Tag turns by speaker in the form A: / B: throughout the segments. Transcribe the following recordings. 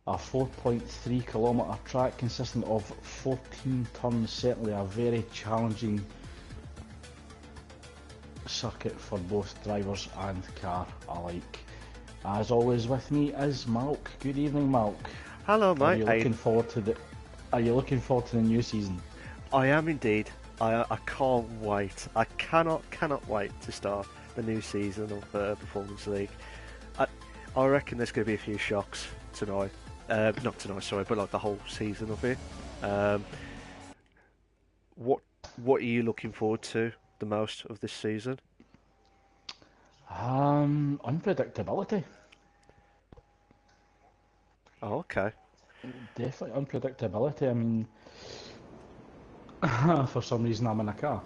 A: A 4.3 kilometre track consisting of 14 turns, certainly a very challenging circuit for both drivers and car alike. As always, with me is Malk. Good evening, Malk.
B: Hello, mate.
A: Are you looking forward to the new season?
B: I am indeed. I can't wait. I cannot wait to start the new season of Performance League. I reckon there's going to be a few shocks tonight. Not tonight, sorry, but like the whole season of it. What are you looking forward to the most of this season?
A: Unpredictability.
B: Oh, okay.
A: Definitely unpredictability. I mean, for some reason I'm in a car.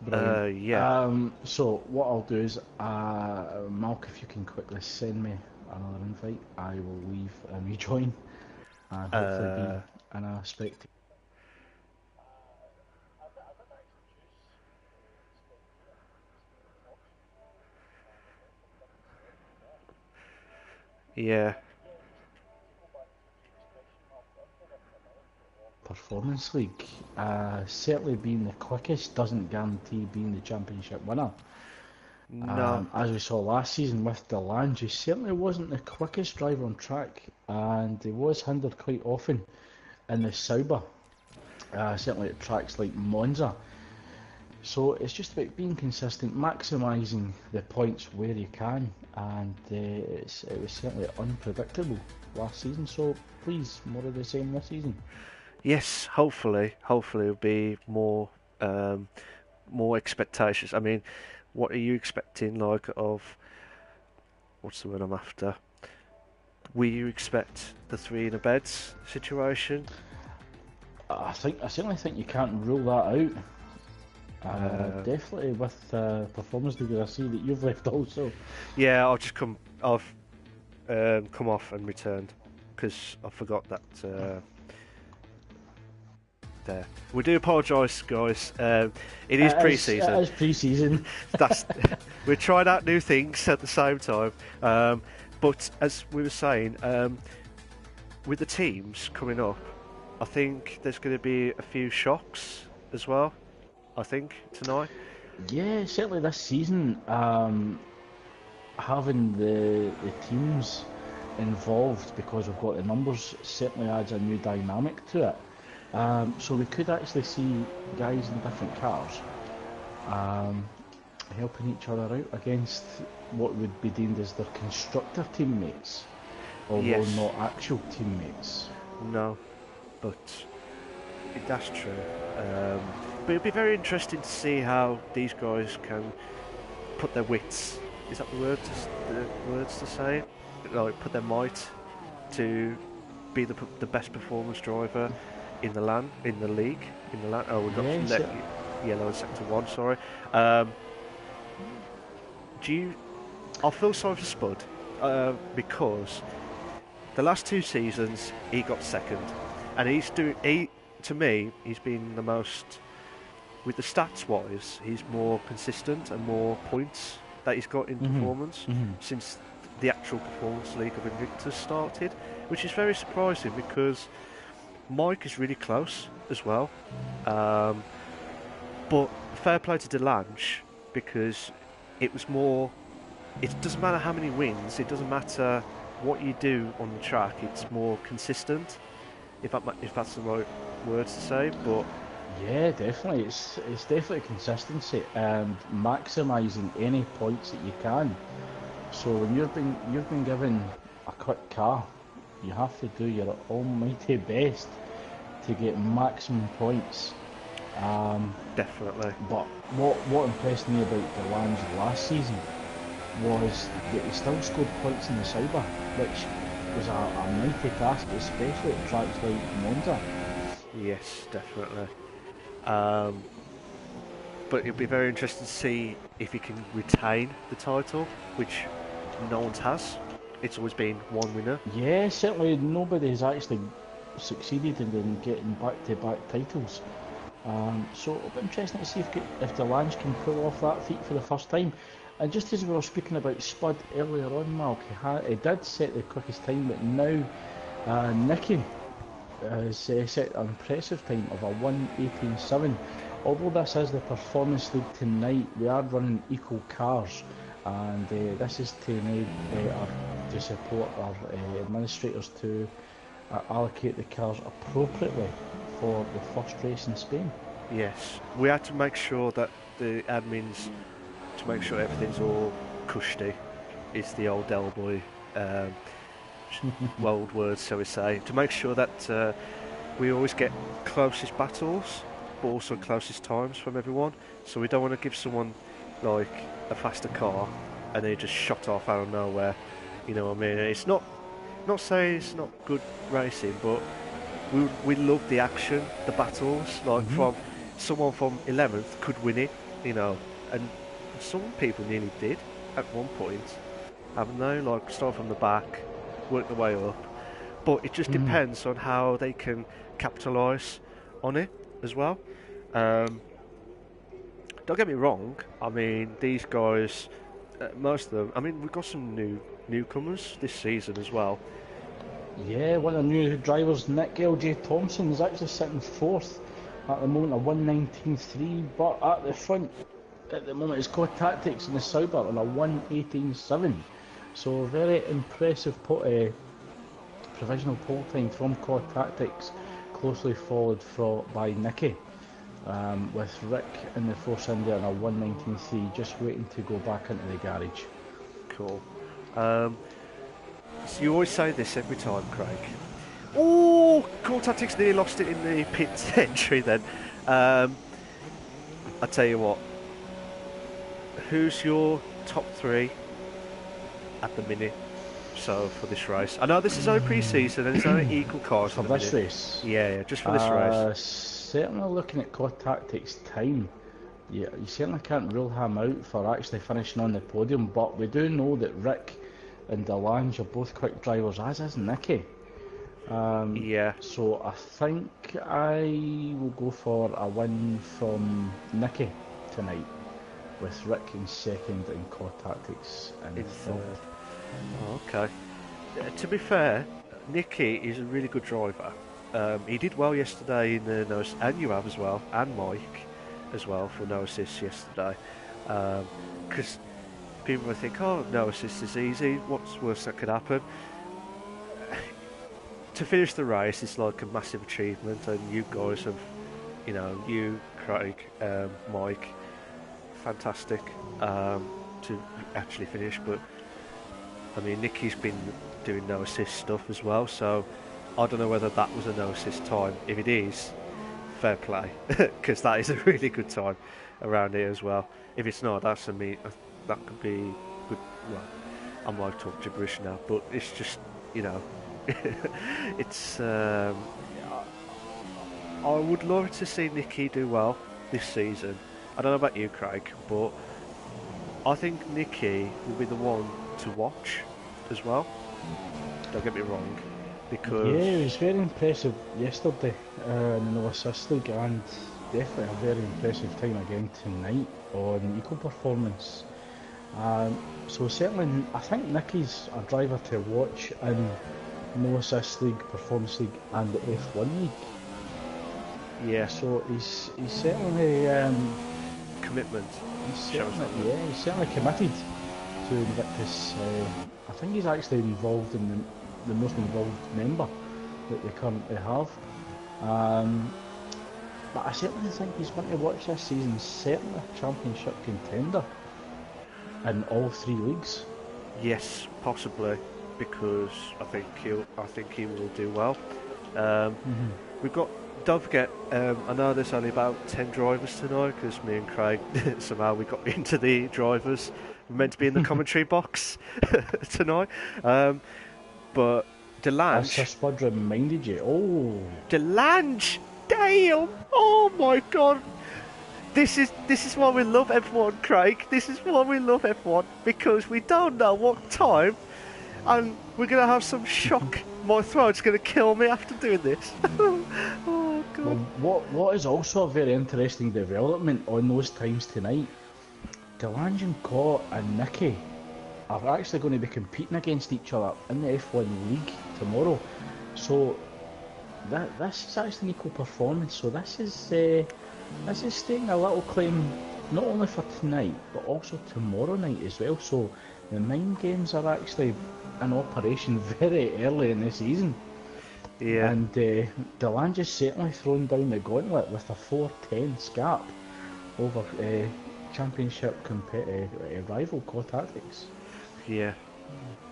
A: Brilliant.
B: Yeah.
A: So what I'll do is, Malk, if you can quickly send me another invite, I will leave and rejoin, and hopefully be in a spectator.
B: Yeah.
A: Performance League, certainly being the quickest doesn't guarantee being the championship winner.
B: No.
A: As we saw last season with Delange, he certainly wasn't the quickest driver on track, and he was hindered quite often in the Sauber, certainly at tracks like Monza. So it's just about being consistent, maximising the points where you can, and it was certainly unpredictable last season, so please, more of the same this season.
B: Yes. Hopefully it'll be more expectations. I mean, what are you expecting? Like of what's the word I'm after? Will you expect the three in a beds situation?
A: I certainly think you can't rule that out. Definitely with Performance League, I see that you've left also.
B: Yeah, I've come off and returned because I forgot that. There, we do apologise, guys. It is pre-season.
A: It is pre-season.
B: We're trying out new things at the same time. But as we were saying, with the teams coming up, I think there's going to be a few shocks as well. I think tonight.
A: Yeah, certainly this season, having the teams involved because we've got the numbers certainly adds a new dynamic to it. So we could actually see guys in different cars helping each other out against what would be deemed as their constructor teammates, although not actual teammates.
B: No, but that's true. But it'll be very interesting to see how these guys can put their wits. Is that the words to say? Like put their might to be the best performance driver in the league. Oh, we've got yellow in sector 1. Sorry. I feel sorry for Spud because the last 2 seasons he got second, and to me he's been the most, with the stats wise, he's more consistent and more points that he's got in performance since the actual Performance League of Invictus started, which is very surprising because Mike is really close as well. But fair play to Delange, because it was more, it doesn't matter how many wins, it doesn't matter what you do on the track, it's more consistent, if that's the right words to say. But
A: yeah, definitely, it's definitely consistency and maximising any points that you can. So when you've been given a quick car, you have to do your almighty best to get maximum points.
B: Definitely.
A: But what impressed me about Delange last season was that he still scored points in the Sauber, which was a mighty task, especially at tracks like Monza.
B: Yes, definitely. But it'll be very interesting to see if he can retain the title, which no one has. It's always been one winner.
A: Yeah, certainly nobody has actually succeeded in getting back-to-back titles. So it'll be interesting to see if Delange can pull off that feat for the first time. And just as we were speaking about Spud earlier on, Mark, he did set the quickest time, but now Nicky has set an impressive time of a 1:18.7. Although this is the Performance League tonight, we are running equal cars, and this is to support our administrators to allocate the cars appropriately for the first race in Spain.
B: Yes, we had to make sure that the admins, to make sure everything's all cushy, is the old Del Boy world words, shall we say, to make sure that we always get closest battles, but also closest times from everyone. So we don't want to give someone like a faster car and they just shot off out of nowhere. You know what I mean? It's not saying it's not good racing, but we love the action, the battles. Like from someone from 11th could win it, you know, and some people nearly did at one point, haven't they? Like start from the back, work their way up. But it just depends on how they can capitalise on it as well. Don't get me wrong. I mean, these guys, most of them. I mean, we've got some newcomers this season as well.
A: Yeah, one of the new drivers, Nick L.J. Thompson, is actually sitting fourth at the moment, a 1:19.3. But at the front, at the moment, is Core Tactics in the Sauber on a 1:18.7. So very impressive provisional pole time from Core Tactics, closely followed by Nicky, with Rick in the Force India on a 1:19.3, just waiting to go back into the garage.
B: Cool. So you always say this every time, Craig. Oh, Core Tactics nearly lost it in the pit entry then. I tell you what, who's your top three at the minute? So for this race, I know this is only pre-season and it's only equal cars
A: for this race.
B: Yeah, just for this race.
A: Certainly looking at Core Tactics time, yeah, you certainly can't rule him out for actually finishing on the podium. But we do know that Rick and Delange are both quick drivers, as is Nicky.
B: Yeah.
A: So I think I will go for a win from Nicky tonight, with Rick in second and Core Tactics in third.
B: Oh, okay. To be fair, Nicky is a really good driver. He did well yesterday in the no, and you have as well, and Mike as well for no assists yesterday. Because people will think, oh, no assists is easy. What's worse that could happen? To finish the race is like a massive achievement, and you guys have, you know, you, Craig, Mike, fantastic to actually finish. But I mean, Nicky's been doing no assist stuff as well, so I don't know whether that was a no assist time. If it is, fair play, because that is a really good time around here as well. If it's not, that could be good. Well, I might talk gibberish now, but it's just, you know, it's. I would love to see Nicky do well this season. I don't know about you, Craig, but I think Nicky will be the one to watch as well. Don't get me wrong, because
A: yeah, he was very impressive yesterday in the No Assist League, and definitely a very impressive time again tonight on Eco Performance. So certainly, I think Nicky's a driver to watch in No Assist League, Performance League, and the F1 League.
B: Yeah.
A: So he's certainly
B: commitment.
A: He's certainly committed to Invictus. I think he's actually involved in the most involved member that they currently have. But I certainly think he's going to watch this season. Certainly a championship contender in all three leagues.
B: Yes, possibly, because I think he will do well. We've got. Don't forget, I know there's only about 10 drivers tonight, because me and Craig somehow we got into the drivers. We're meant to be in the commentary box tonight. But Delange...
A: That's Spud reminded you. Oh!
B: Delange! Damn! Oh my god! This is why we love F1, Craig. This is why we love F1, because we don't know what time, and we're going to have some shock. My throat's going to kill me after doing this. Oh god!
A: Well, what is also a very interesting development on those times tonight Delange and Cott and Nicky are actually going to be competing against each other in the F1 League tomorrow. So this is actually an equal performance. So this is stating a little claim not only for tonight but also tomorrow night as well. So the mind games are actually in operation very early in the season.
B: Yeah.
A: And Delange has certainly thrown down the gauntlet with a 4-10 gap over championship rival Core Tactics.
B: Yeah.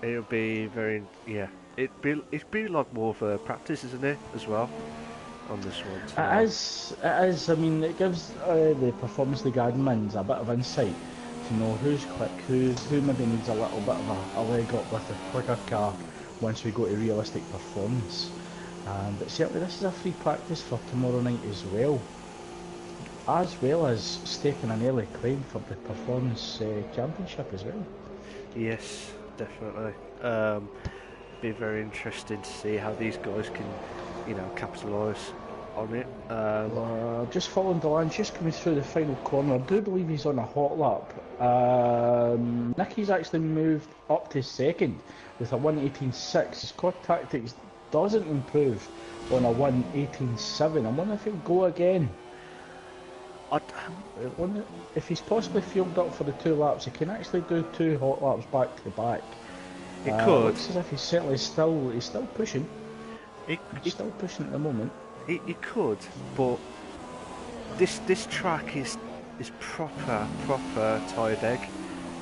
B: It'll be very. Yeah. It'd be like more of a practice, isn't it, as well, on this one?
A: It is. I mean, it gives the Performance League admins a bit of insight to know who's quick, who maybe needs a little bit of a leg up with a quicker car once we go to realistic performance. But certainly this is a free practice for tomorrow night as well as staking an early claim for the Performance Championship as well.
B: Yes, definitely. Be very interesting to see how these guys can, capitalise on it.
A: Just following Delange, just coming through the final corner. I do believe he's on a hot lap. Nicky's actually moved up to second with a 1:18.6. His Core Tactics doesn't improve on a 1:18.7. I wonder if he'll go again. If he's possibly fueled up for the 2 laps, he can actually do 2 hot laps back to back.
B: He could.
A: Looks as if he's certainly still pushing. He's still pushing at the moment.
B: He could, but this track is proper tired egg,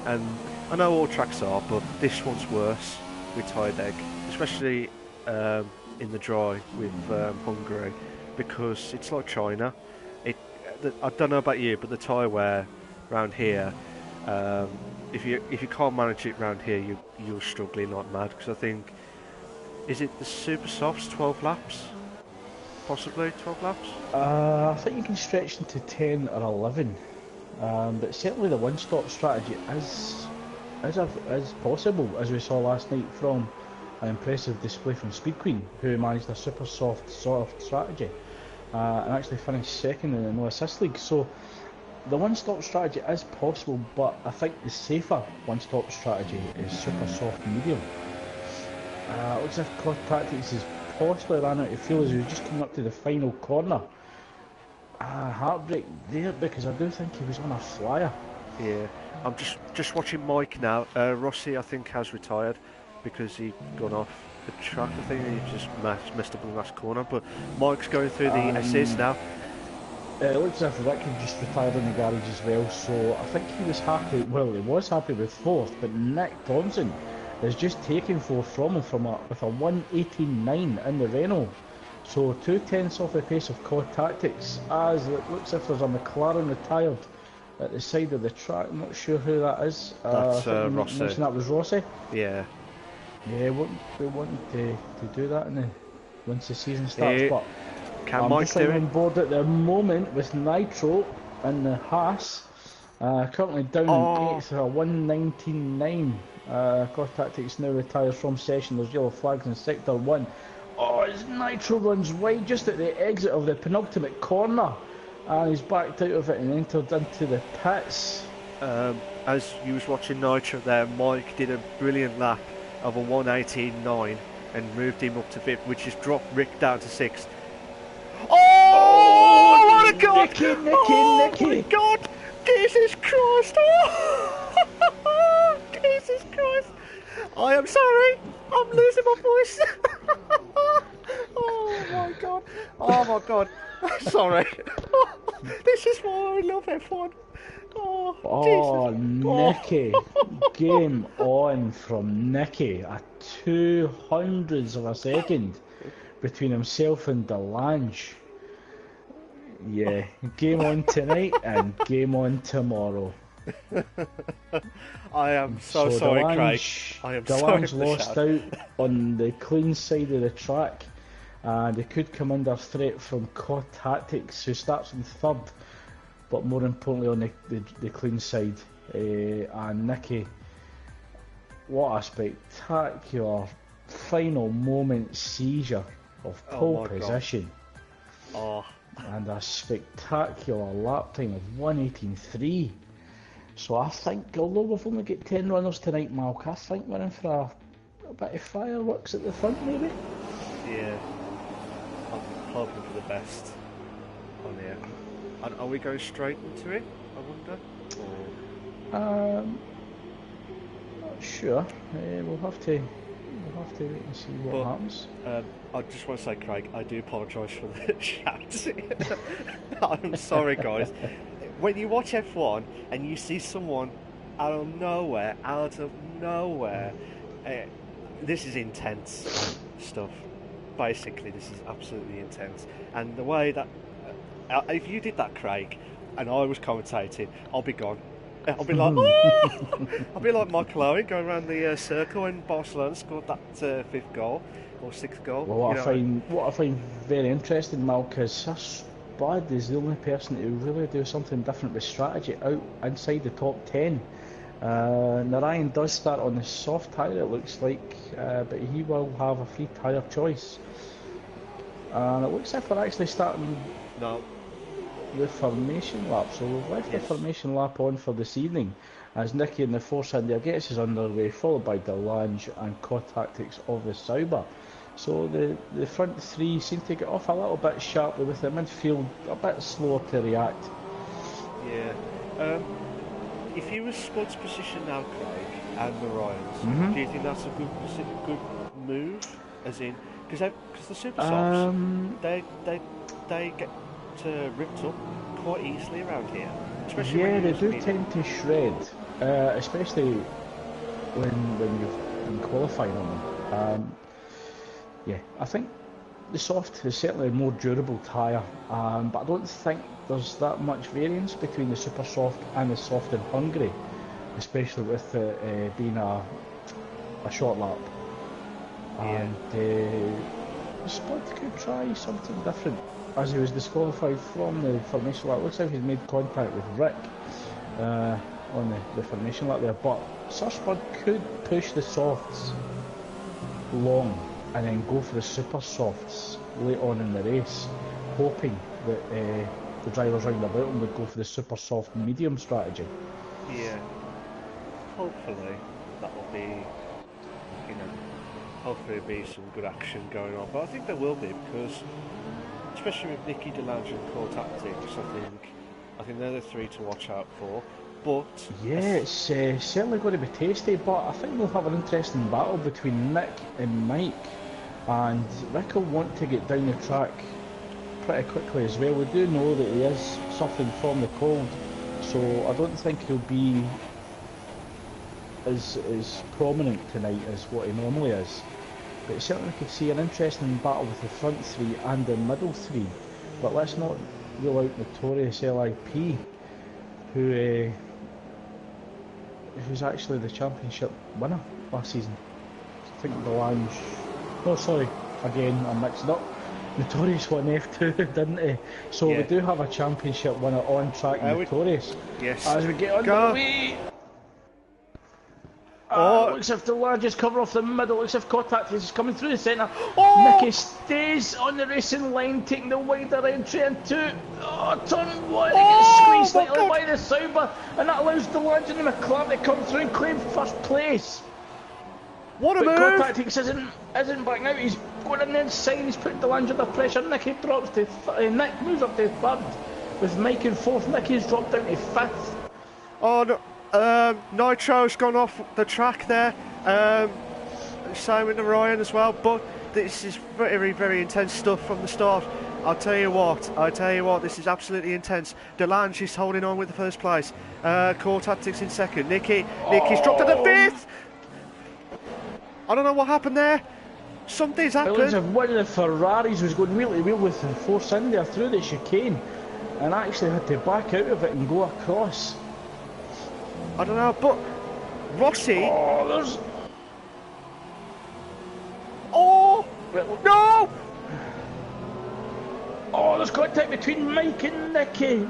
B: and I know all tracks are, but this one's worse with tired egg, especially in the dry with Hungary, because it's like China. I don't know about you, but the tyre wear around here, if you can't manage it around here, you're struggling like mad. Because I think, is it the Super Softs 12 laps? Possibly 12 laps?
A: I think you can stretch them to 10 or 11, but certainly the one-stop strategy is possible, as we saw last night from an impressive display from Speed Queen, who managed a super soft strategy and actually finished second in the No Assist League. So the one-stop strategy is possible, but I think the safer one-stop strategy is super soft medium. Looks as if Core Tactics has possibly ran out of fuel as he was just coming up to the final corner. Heartbreak there, because I do think he was on a flyer.
B: Yeah, I'm just watching Mike now. Rossi, I think, has retired because he'd gone off the track. I think he just messed up in the last corner. But Mike's going through the essays now.
A: It looks as if Rick had just retired in the garage as well, so I think he was happy. Well, he was happy with fourth, but Nick Thompson is just taking fourth from him with a 1:18.9 in the Renault. So 2/10 off the pace of Core Tactics, as it looks as if there's a McLaren retired at the side of the track. I'm not sure who that is.
B: That's Rossi.
A: Mentioned that was Rossi.
B: Yeah.
A: Yeah, we wanted to do that once the season starts, but I'm just on board at the moment with Nitro and the Haas, currently down in 8th for a 1:19.9. Core Tactics now retires from session. There's yellow flags in sector 1. As Nitro runs wide just at the exit of the penultimate corner, and he's backed out of it and entered into the pits.
B: As you was watching Nitro there, Mike did a brilliant lap of a 1:18.9 and moved him up to 5th, which has dropped Rick down to 6th. Oh, what a god!
A: Nicky!
B: My god! Jesus Christ! Oh. Jesus Christ! I am sorry! I'm losing my voice! Oh my god! Oh my god! Sorry! This is why I love F1!
A: Oh, Nicky! Game on from Nicky. A 200th of a second between himself and Delange. Yeah, game on tonight and game on tomorrow.
B: I am so sorry, Craig. I am sorry.
A: Delange lost out on the clean side of the track, and he could come under threat from Core Tactics, who starts in 3rd, but more importantly on the clean side. And Nicky, what a spectacular final moment seizure of pole position.
B: Oh.
A: And a spectacular lap time of 1:18.3. So I think, although we've only got 10 runners tonight, Malk, I think we're in for a bit of fireworks at the front, maybe?
B: Yeah. I'm hoping for the best on here. And are we going straight into it, I wonder? Or...
A: Not sure. We'll have to wait and see what happens.
B: I just want to say, Craig, I do apologise for the shout. I'm sorry, guys. When you watch F1 and you see someone out of nowhere, this is intense stuff. Basically, this is absolutely intense. And the way that... if you did that, Craig, and I was commentating, I'll be gone. I'll be like, oh! I'll be like Michael Owen going around the circle when Barcelona scored that fifth goal or sixth goal.
A: Well, what I find very interesting, Malk, is Spud is the only person who really do something different with strategy out inside the top 10. Narayan does start on the soft tyre, it looks like, but he will have a free tyre choice. And it looks like we're actually starting the formation lap, so we've left the formation lap on for this evening as Nicky in the Force India gets us underway, followed by Delange and Co-Tactics of the Sauber. So the front three seem to get off a little bit sharply, with the midfield a bit slower to react.
B: Yeah. If you were Spud's position now, Craig, and Mariah's, do you think that's a good move? As in, because the super softs, they get ripped up quite easily around here. Especially when
A: they do tend to shred, especially when you've been qualifying on them. I think the soft is certainly a more durable tyre, but I don't think there's that much variance between the super soft and the soft in Hungary, especially with it being a short lap. And Spud could try something different, as he was disqualified from the formation lap. It looks like he's made contact with Rick on the formation lap there, but Sir Spud could push the softs long and then go for the super softs late on in the race, hoping that the drivers round about him would go for the super soft medium strategy.
B: Yeah, hopefully that will be, hopefully there'll be some good action going on, but I think there will be, because especially with Nicky, Delange and Core Tactics, I think they're the three to watch out for. But
A: it's certainly going to be tasty, but I think we'll have an interesting battle between Nick and Mike, and Rick will want to get down the track pretty quickly as well. We do know that he is suffering from the cold, so I don't think he'll be as prominent tonight as what he normally is. But certainly could see an interesting battle with the front three and the middle three. But let's not rule out Notorious LIP, who's actually the championship winner last season. I think Delange... Oh, sorry, again, I'm mixed up. Notorious won F2, didn't he? So we do have a championship winner on track, Notorious.
B: Yes.
A: As we get underway... looks as if Delange is cover off the middle, looks as if Contact is coming through the centre. Nicky stays on the racing line, taking the wider entry into turn one. He gets squeezed slightly by the Sauber, and that allows Delange and the McLaren to come through and claim first place.
B: What a move!
A: Tactics isn't backing out. He's going in the inside. He's putting Delange under pressure. Nicky drops to Nick moves up to third, with Mike in fourth. Nicky's dropped down to fifth.
B: Oh no! Nitro's gone off the track there. Same with Ryan as well. But this is very, very intense stuff from the start. I'll tell you what. This is absolutely intense. Delange is holding on with the first place. Core Tactics in second. Nicky's dropped to the fifth. I don't know what happened there. Something's happened.
A: It looks as if one of the Ferraris was going wheel to wheel with the Force India through the chicane, and actually had to back out of it and go across.
B: I don't know, but Rossi. No!
A: There's contact between Mike and Nicky.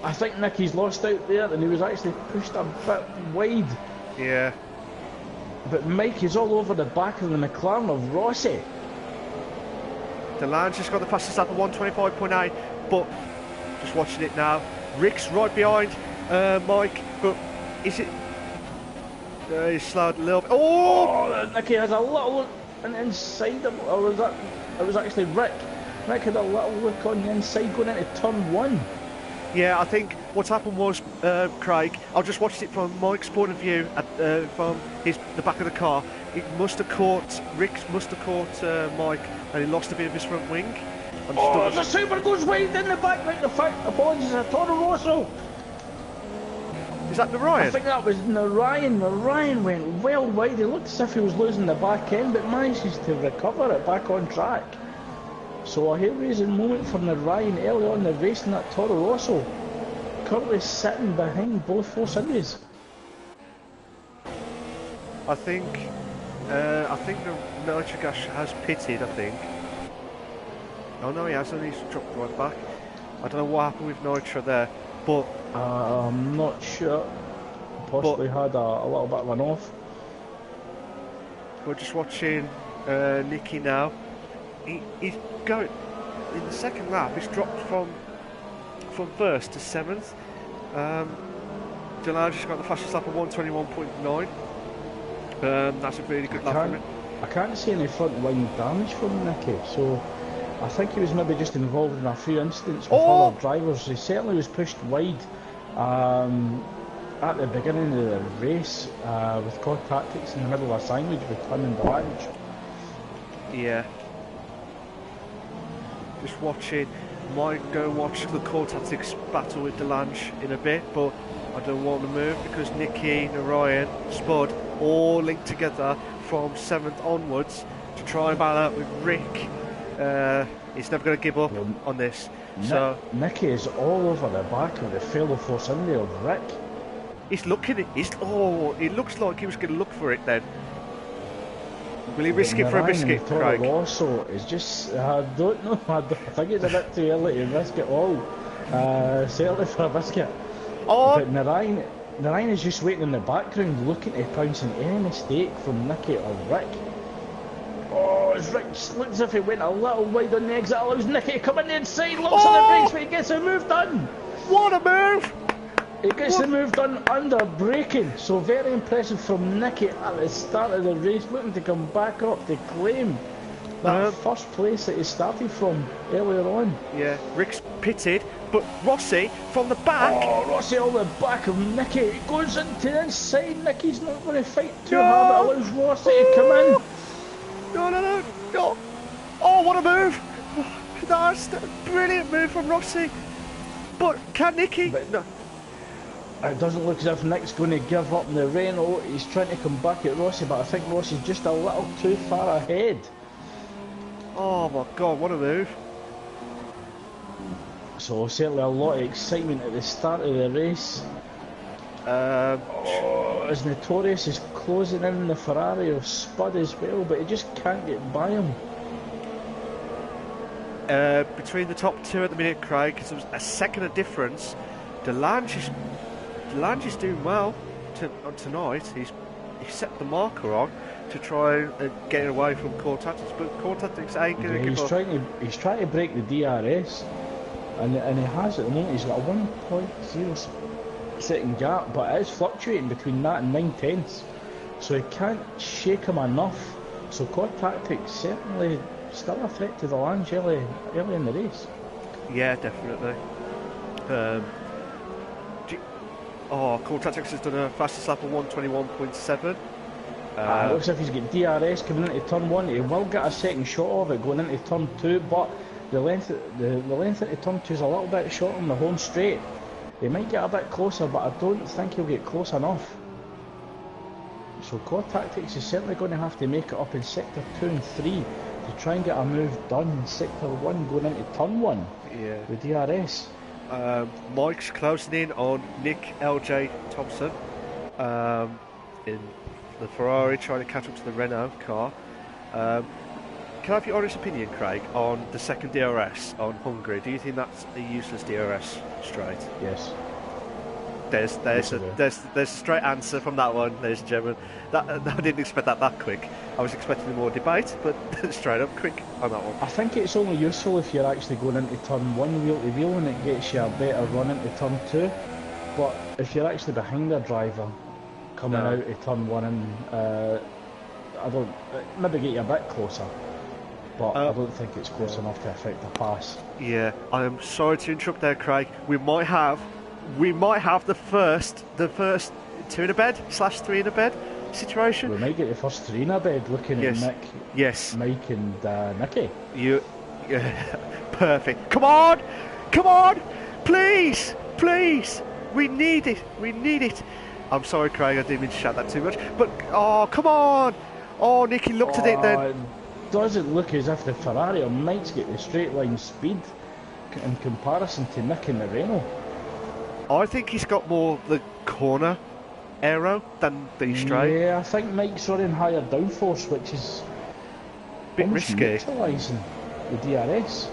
A: I think Nicky's lost out there, and he was actually pushed a bit wide.
B: Yeah.
A: But Mike is all over the back of the McLaren of Rossi.
B: Delange has got the fastest lap at 1:25.8, but just watching it now, Rick's right behind Mike, but is it? He's slowed a little bit. Oh!
A: Nicky has a little look on the inside of, or was that? It was actually Rick. Rick had a little look on the inside going into turn 1.
B: Yeah, I think what's happened was, Craig, I just watched it from Mike's point of view, from the back of the car. Rick must have caught Mike, and he lost a bit of his front wing.
A: The Super goes wide in the back, right? The fact, apologies, a Toro Rosso.
B: Is that Narayan?
A: I think that was Narayan. Narayan went well wide. He looked as if he was losing the back end, but manages to recover it back on track. So a hair-raising moment for Narayan early on in the race in that Toro Rosso. Currently sitting behind both Force Indies.
B: I think the Nitrogas has pitted, I think. Oh no, he hasn't, he's dropped right back. I don't know what happened with Nitro there, but...
A: I'm not sure. Possibly had a little bit of an off.
B: We're just watching Nicky now. He's going... In the second lap, he's dropped from first to 7th. Delage just got the fastest lap of 121.9. That's a really good lap from him.
A: I can't see any front wing damage from Nicky, so I think he was maybe just involved in a few incidents with other drivers. He certainly was pushed wide at the beginning of the race with Core Tactics in the middle of a sandwich with him and Delange.
B: Yeah. Just watching. Might go watch the Core Tactics battle with Delange in a bit, but I don't want to move because Nicky, Narayan, Spud all linked together from 7th onwards to try and battle out with Rick. He's never going to give up on this. So
A: Nicky is all over the back of the fellow Force India of Rick.
B: He's looking at it. It looks like he was going to look for it then. Will he risk it for a biscuit, Craig?
A: Also, is just, I don't know. I think it's a bit too early to risk it all. Certainly for a biscuit. But Narayan is just waiting in the background, looking to pounce on any mistake from Nicky or Rick. As Rick looks as if he went a little wide on the exit, allows Nicky to come in the inside, looks on the brakes, but he gets the move done.
B: What a move!
A: He gets the move done under braking, so very impressive from Nicky at the start of the race, looking to come back up to claim that first place that he started from earlier on. Yeah,
B: Rick's pitted, but Rossi from the back.
A: Rossi on the back of Nicky. He goes into the inside. Nicky's not going to fight too hard, but allows Rossi to come in. No. Oh, what a move! That's a brilliant move from Rossi. But can Nicky? No. It doesn't look as if Nick's going to give up in the Renault. He's trying to come back at Rossi, but I think Rossi's just a little too far ahead.
B: Oh my God, what a move.
A: So certainly a lot of excitement at the start of the race. As Notorious is closing in the Ferrari of Spud as well, but he just can't get by him.
B: Between the top two at the minute, Craig, because there was a second of difference. Delange is doing well tonight. He's set the marker on to try and get away from Core Tactics, but Core Tactics ain't going to give up.
A: He's trying to break the DRS, and he has at the moment. He's got a 1.0 second gap, but it is fluctuating between that and 9/10ths, so he can't shake him enough. So Core Tactics certainly still a threat to the Lange early in the race.
B: Yeah, definitely. Core Tactics has done a fastest lap of 121.7.
A: It looks as if he's got DRS coming into turn 1. He will get a second shot of it going into turn 2, but the length into turn 2 is a little bit short on the home straight. He might get a bit closer, but I don't think he'll get close enough. So Core Tactics is certainly going to have to make it up in sector 2 and 3 to try and get a move done in sector 1 going into turn 1 with DRS.
B: Mike's closing in on Nick LJ Thompson in the Ferrari, trying to catch up to the Renault car. Can I have your honest opinion, Craig, on the second DRS on Hungary? Do you think that's a useless DRS straight?
A: Yes.
B: There's a straight answer from that one, ladies and gentlemen. I didn't expect that quick. I was expecting more debate, but straight up quick on that one.
A: I think it's only useful if you're actually going into turn 1 wheel to wheel and it gets you a better run into turn 2. But if you're actually behind a driver coming out of turn 1 and I don't, maybe get you a bit closer, but I don't think it's close enough to affect the pass.
B: Yeah, I am sorry to interrupt there, Craig. We might have the first 2 in a bed / 3 in a bed situation.
A: We might get the first 3 in a bed looking at Nick, Mike and Nicky.
B: Perfect. Come on, please, we need it. I'm sorry, Craig, I didn't mean to shout that too much, but come on. Oh, Nicky looked at it then.
A: It doesn't look as if the Ferrari or Mike's get the straight line speed in comparison to Nick and the Renault.
B: I think he's got more the corner aero than the straight.
A: Yeah, I think Mike's running higher downforce, which is
B: a bit risky.
A: Neutralising the DRS.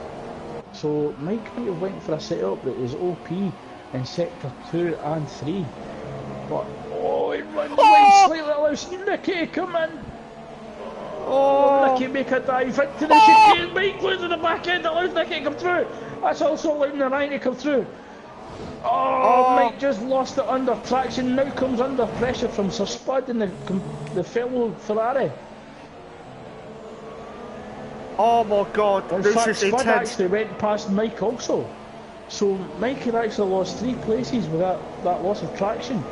A: So Mike might have went for a setup that was OP in sector 2 and 3. But he runs away slightly loose. Nicky, come in. Nicky make a dive into the chicane. Mike goes to the back end, allows Nicky to come through. That's also allowing the Ryan to come through. Mike just lost it under traction, now comes under pressure from Sir Spud and the fellow Ferrari.
B: Oh my god, this is
A: Spud
B: intense.
A: actually went past Mike also. So Mike had actually lost 3 places with that loss of traction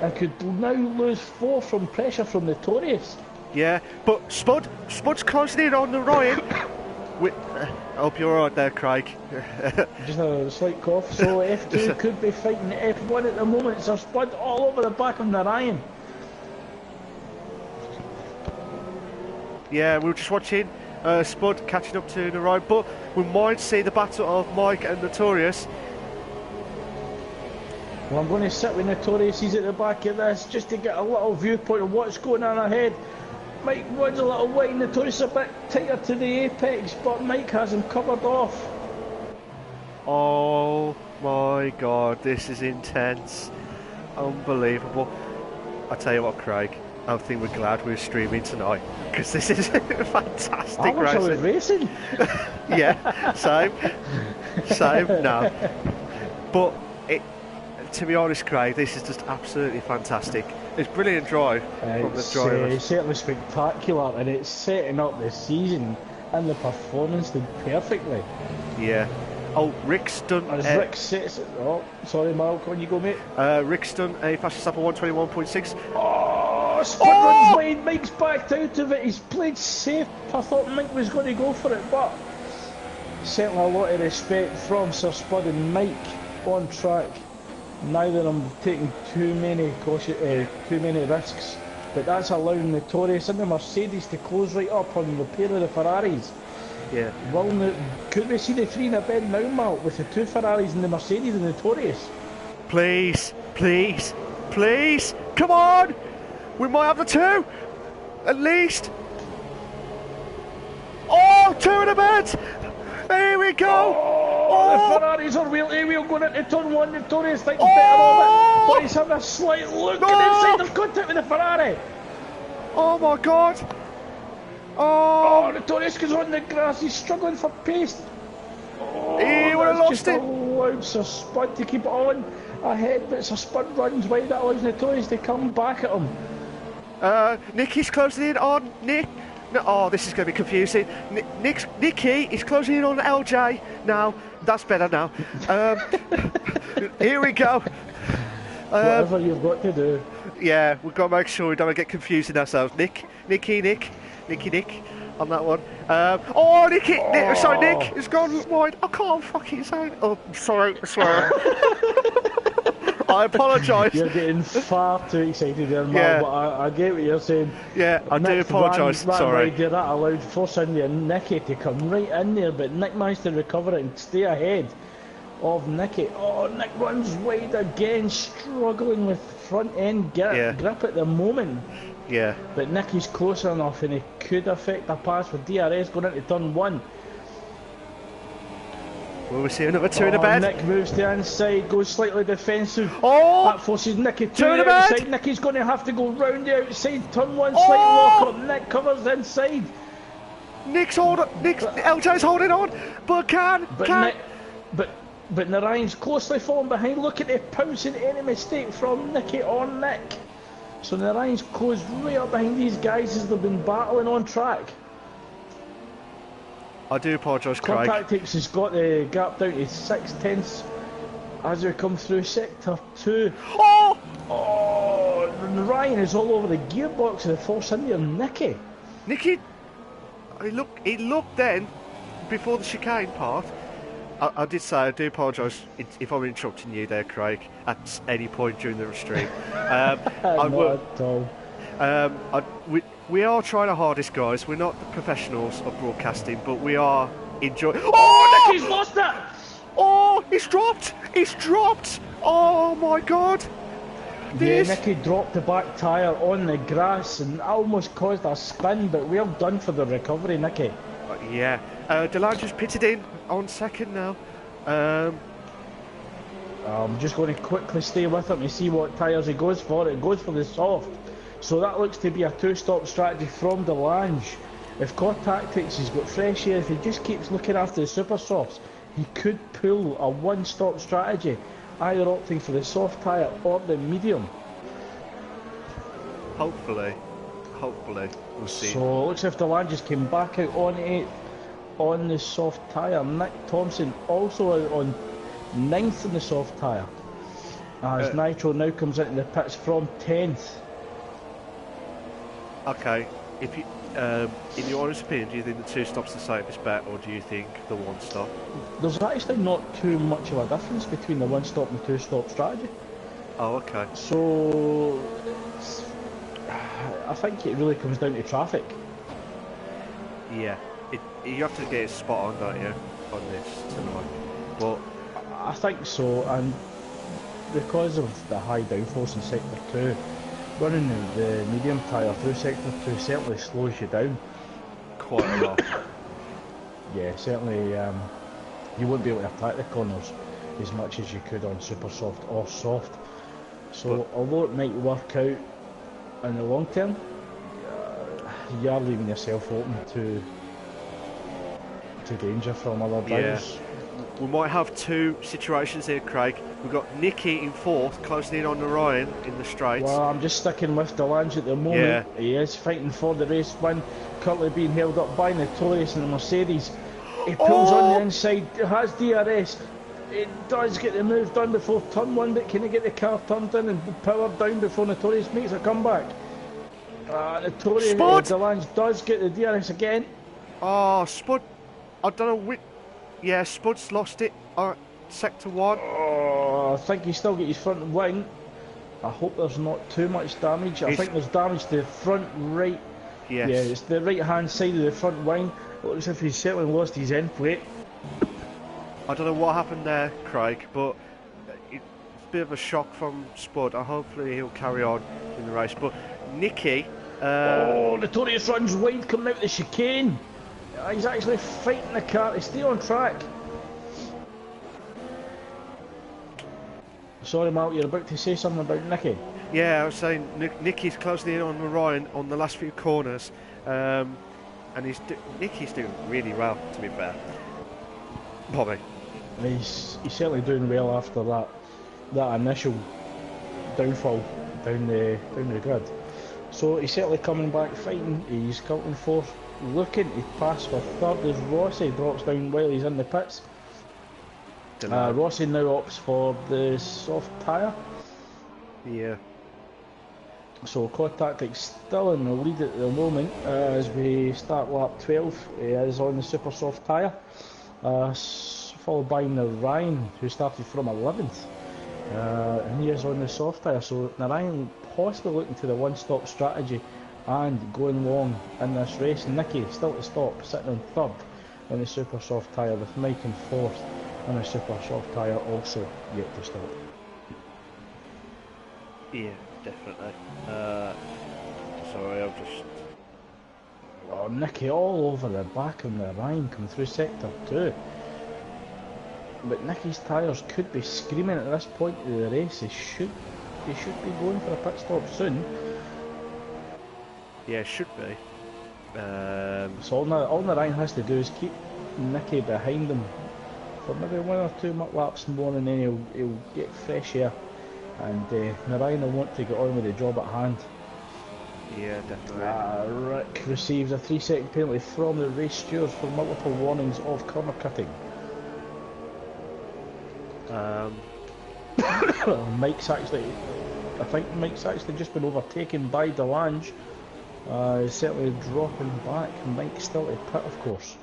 A: and could now lose 4 from pressure from the Notorious.
B: Yeah, but Spud's closing in on the Ryan. I hope you're alright there, Craig.
A: Just a slight cough. So F2 could be fighting F1 at the moment. Sir Spud all over the back on the Ryan.
B: Yeah, we were just watching Spud catching up to the Ryan, but we might see the battle of Mike and Notorious.
A: Well, I'm going to sit with Notorious. He's at the back of this just to get a little viewpoint of what's going on ahead. Mike Wood's a little wide, Notorious a bit tighter to the apex, but Mike has him covered off.
B: Oh my god, this is intense. Unbelievable. I tell you what, Craig, I think we're glad we're streaming tonight, because this is fantastic
A: I wish I was racing.
B: Yeah, same now. But to be honest, Craig, this is just absolutely fantastic. It's brilliant drive from the drivers.
A: It's certainly spectacular, and it's setting up the season and the performance did perfectly.
B: Yeah. Oh, Rick's done.
A: As Rick sets it. Oh, sorry, Mark, on you go, mate.
B: Rick's done a fastest lap of 121.6.
A: Spud runs wide. Mike's backed out of it. He's played safe. I thought Mike was going to go for it, but certainly a lot of respect from Sir Spud and Mike on track. Neither of them taking too many risks, but that's allowing Notorious and the Mercedes to close right up on the pair of the Ferraris.
B: Yeah.
A: Could we see the 3 in a bed now, Mal, with the 2 Ferraris and the Mercedes and Notorious?
B: Please, come on! We might have the 2, at least. Oh, 2 in a bed! Here we go!
A: The Ferraris are wheel to wheel going into turn 1. Notorious thinks better of it, but he's having a slight look inside of contact with the Ferrari.
B: Oh my god!
A: Notorious goes on the grass. He's struggling for pace.
B: He would have lost it.
A: Allowed Sir Spud to keep it on ahead, but Sir Spud runs wide. That allows Notorious to come back at him.
B: Nicky's closing in on Nick. No, this is going to be confusing. Nicky is closing in on LJ now. That's better now. Here we go.
A: Whatever you've got to do.
B: Yeah, we've got to make sure we don't get confusing ourselves. Nicky, on that one. Sorry, Nick, it's gone wide. I can't fucking say. Oh, sorry. I apologise.
A: You're getting far too excited there, Mal,
B: yeah.
A: But I get what you're saying.
B: Yeah, I do apologise, sorry.
A: That allowed force India and Nicky to come right in there, but Nick managed to recover it and stay ahead of Nicky. Oh, Nick runs wide again, struggling with front end grip at the moment.
B: Yeah.
A: But Nicky's closer enough and he could affect a pass with DRS going into turn 1.
B: Will we see another two in a bed?
A: Nick moves to the inside, goes slightly defensive.
B: Oh!
A: That forces Nicky to
B: Two in
A: the
B: a bed!
A: outside. Nicky's going to have to go round the outside, turn one, slight lock up. Nick covers the inside.
B: LJ's holding on, but
A: But Narayan's closely falling behind. Look at the pouncing any mistake from Nicky on Nick. So Narayan's closed right up behind these guys as they've been battling on track.
B: I do apologise, Craig.
A: Tactics has got the gap down to 6/10 as we come through sector 2. Oh, Narayan is all over the gearbox of the Force India. Nicky,
B: he looked then before the chicane part. I did say I do apologise if I'm interrupting you there, Craig, at any point during the stream.
A: Not at all.
B: We are trying our hardest, guys. We're not the professionals of broadcasting, but we are enjoying. Oh,
A: Nicky's lost it!
B: Oh, he's dropped! He's dropped! Oh my God!
A: Yeah, Nicky dropped the back tyre on the grass and almost caused a spin, but well done for the recovery, Nicky.
B: Yeah. Delange just pitted in on second now.
A: I'm just going to quickly stay with him to see what tyres he goes for. It goes for the soft. So that looks to be a two-stop strategy from Delange. If Core Tactics has got fresh air, if he just keeps looking after the super softs, he could pull a one-stop strategy, either opting for the soft tyre or the medium.
B: Hopefully, we'll see.
A: So it looks as if Delange just came back out on 8 on the soft tyre. Nick Thompson also out on 9th in the soft tyre. As Nitro now comes into the pits from 10th.
B: Okay, if you, in your honest opinion, do you think the two stops the safest bet, or do you think the one stop?
A: There's actually not too much of a difference between the one stop and the two stop strategy.
B: Oh, okay.
A: So I think it really comes down to traffic.
B: Yeah, you have to get it spot on, don't you, on this tonight? But
A: I think so, and because of the high downforce in sector 2, running the medium tyre through sector 2 certainly slows you down.
B: Quite a lot.
A: Yeah, certainly you wouldn't be able to attack the corners as much as you could on super soft or soft. So although it might work out in the long term, you are leaving yourself open to danger from other drivers.
B: Yeah. We might have two situations here, Craig. We've got Nicky in 4th, closing in on Narayan in the straights.
A: Well, I'm just sticking with Delange at the moment.
B: Yeah.
A: He is fighting for the race win, currently being held up by Notorious and the Mercedes. He pulls on the inside, has DRS. It does get the move done before turn 1, but can he get the car turned in and powered down before Notorious makes a comeback? Notorious, Delange does get the DRS again.
B: Oh, Spud, I don't know which. Yeah, Spud's lost it. Sector 1.
A: Oh, I think he still got his front wing. I hope there's not too much damage. I think there's damage to the front right.
B: Yes.
A: Yeah, it's the right hand side of the front wing. It looks as if he's certainly lost his end plate.
B: I don't know what happened there, Craig, but it's a bit of a shock from Spud. Hopefully he'll carry on in the race. But Nicky...
A: Notorious runs wide coming out the chicane. He's actually fighting the car to stay on track. Sorry, Mal, you're about to say something about Nicky.
B: Yeah, I was saying Nicky's closing in on Ryan on the last few corners, and Nicky's doing really well, to be fair. Bobby.
A: He's certainly doing well after that initial downfall down the grid. So he's certainly coming back fighting. He's coming forth, looking to pass for 3rd as Rossi drops down while he's in the pits. Rossi now opts for the soft tyre.
B: Yeah.
A: So Core Tactics still in the lead at the moment as we start lap 12. He is on the super soft tyre, followed by Narayan, who started from 11th, and he is on the soft tyre. So Narayan possibly looking to the one-stop strategy and going long in this race. Nicky still to stop, sitting on 3rd on the super soft tyre, with Mike in 4th on the super soft tyre, also yet to stop.
B: Yeah, definitely. Sorry, I'll just...
A: Oh, Nicky all over the back of the Ryan coming through sector 2. but Nicky's tyres could be screaming at this point of the race. They should be going for a pit stop soon.
B: Yeah, should be.
A: So all Narayan has to do is keep Nicky behind him for maybe 1 or 2 laps more, and then he'll get fresh air, and Narayan will want to get on with the job at hand.
B: Yeah, definitely.
A: Rick receives a 3-second penalty from the race stewards for multiple warnings of corner cutting. I think Mike's actually just been overtaken by Delange. He's certainly dropping back. Mike's still to pit, of course.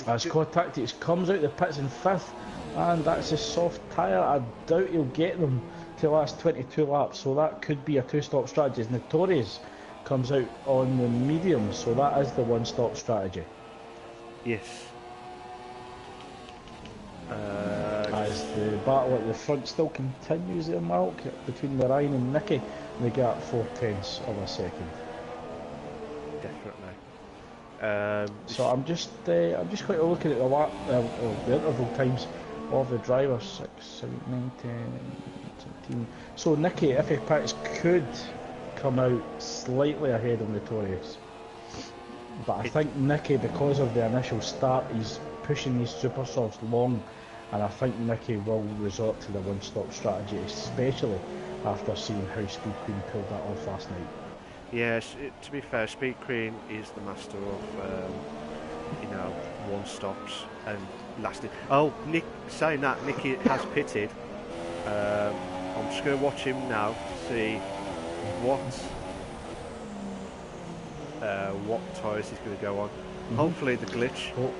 A: As Core Tactics comes out the pits in 5th, and that's a soft tyre. I doubt he'll get them to last 22 laps, so that could be a 2-stop strategy. As Notorious comes out on the medium, so that is the 1-stop strategy.
B: Yes.
A: As the battle at the front still continues there, Mark, between Narayan and Nicky, they get 4/10 of a second.
B: Definitely.
A: So I'm just quite looking at the interval times of the drivers. 6, 7, 9, 10, 17. So Nicky, if he pits, could come out slightly ahead of Notorious. But I think Nicky, because of the initial start, he's pushing these super softs long, and I think Nicky will resort to the 1-stop strategy, especially after seeing how Speed Queen pulled that off last night.
B: Yes, to be fair, Speed Queen is the master of, 1-stops and lasting. Oh, saying that, Nicky has pitted. I'm just going to watch him now, see what tyres he's going to go on. Hopefully the glitch.
A: Well,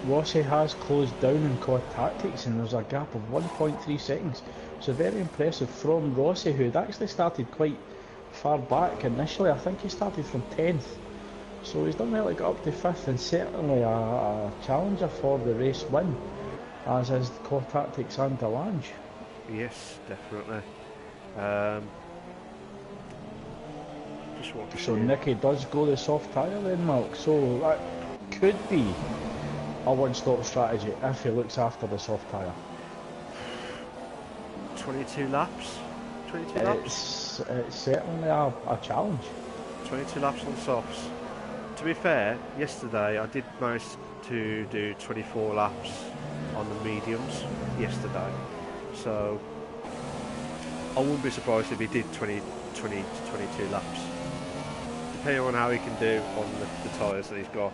A: Rossi has closed down in Core Tactics, and there's a gap of 1.3 seconds. So very impressive from Rossi, who had actually started quite far back initially. I think he started from 10th. So he's done well to get up to 5th, and certainly a challenger for the race win, as is Core Tactics and Delange.
B: Yes, definitely.
A: So Nicky does go the soft tyre then, Mark. So that could be a 1-stop strategy if he looks after the soft tyre.
B: 22 laps? 22 laps?
A: It's certainly a challenge.
B: 22 laps on softs. To be fair, yesterday I did manage to do 24 laps on the mediums yesterday. So I wouldn't be surprised if he did 20 to 22 laps. Depending on how he can do on the tyres that he's got.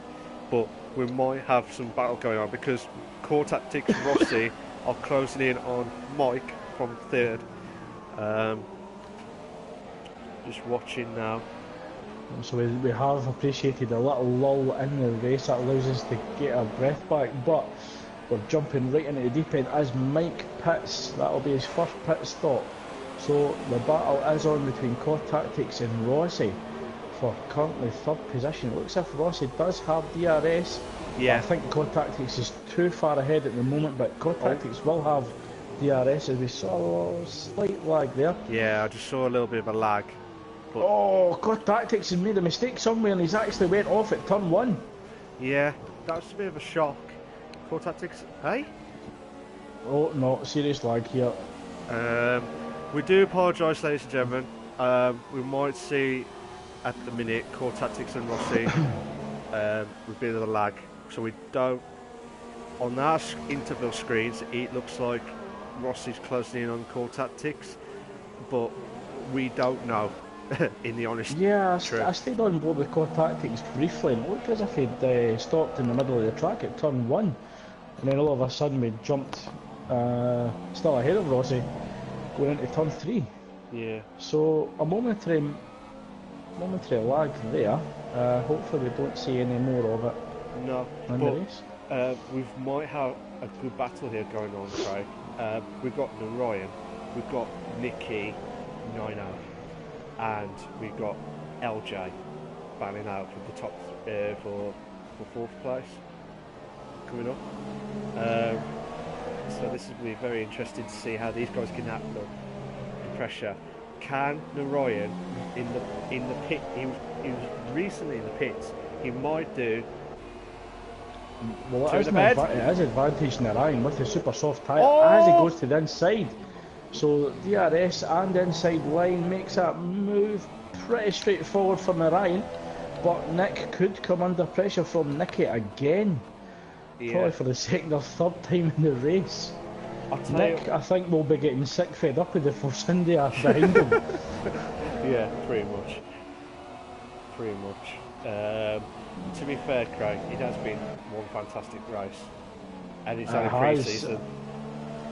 B: But we might have some battle going on because Core Tactics Rossi are closing in on Mike from 3rd. Just watching now.
A: So we have appreciated a little lull in the race that allows us to get our breath back, but we're jumping right into the deep end as Mike pits. That'll be his first pit stop. So the battle is on between Core Tactics and Rossi for currently 3rd position. It looks as if Rossi does have DRS.
B: Yeah.
A: I think Core Tactics is too far ahead at the moment, but Core Tactics will have DRS, as we saw a slight lag there.
B: Yeah, I just saw a little bit of a lag. But
A: oh, Core Tactics has made a mistake somewhere, and he's actually went off at turn 1.
B: Yeah, that was a bit of a shock. Core Tactics, hey?
A: Oh no, serious lag here.
B: We do apologise, ladies and gentlemen. We might see at the minute Core Tactics and Rossi with a bit of a lag. So we don't... On our interval screens, it looks like Rossi's closing in on Core Tactics, but we don't know, in the honest truth.
A: I stayed on board with Core Tactics briefly, and it looked as if he'd stopped in the middle of the track at turn 1, and then all of a sudden we jumped still ahead of Rossi going into turn 3.
B: Yeah. So
A: a momentary lag there. Hopefully we don't see any more of it.
B: No,
A: in the race.
B: We might have a good battle here going on, Craig. We've got Narayan, we've got Nicky, Nino, and we've got LJ battling out for the top for 4th place coming up. So this will be very interesting to see how these guys can handle the pressure. Can Narayan in the pit? He was recently in the pits. He might do
A: Well,
B: Two in the bed.
A: it is advantage in the line with the super soft tyre as it
B: Oh!
A: goes to the inside. So DRS and inside line makes that move pretty straightforward for Narayan. But Nick could come under pressure from Nicky again.
B: Yeah.
A: Probably for the second or third time in the race. Nick, I think, will be getting sick fed up with the Force India behind him.
B: Yeah, pretty much. To be fair, Craig, it has been one fantastic race. And it's only pre-season.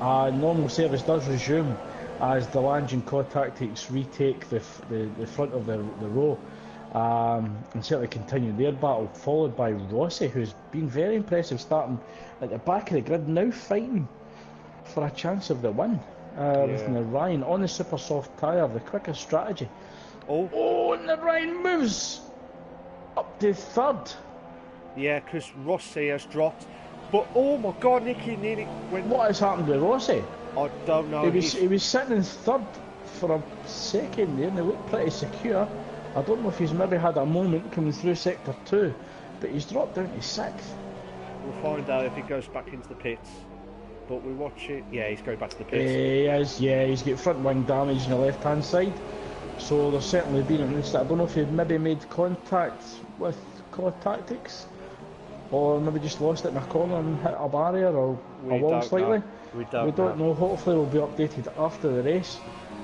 A: Normal service does resume as the Lange and Core Tactics retake the front of the row. And certainly continue their battle, followed by Rossi, who's been very impressive, starting at the back of the grid, now fighting for a chance of the win. With Narayan on the super soft tyre, the quicker strategy. And Narayan moves up to third.
B: Yeah, because Rossi has dropped. But oh my God, Nicky nearly went.
A: What has happened to Rossi?
B: I don't know.
A: He was sitting in third for a second there, and he looked pretty secure. I don't know if he's maybe had a moment coming through sector 2, but he's dropped down to 6th.
B: We'll find out if he goes back into the pits. But we watch it. Yeah, he's going back to the pits.
A: He is, yeah, he's got front wing damage on the left hand side. So there's certainly been an incident. I don't know if he maybe made contact with Core Tactics, or maybe just lost it in a corner and hit a barrier or a wall slightly.
B: We don't
A: know. Hopefully we'll be updated after the race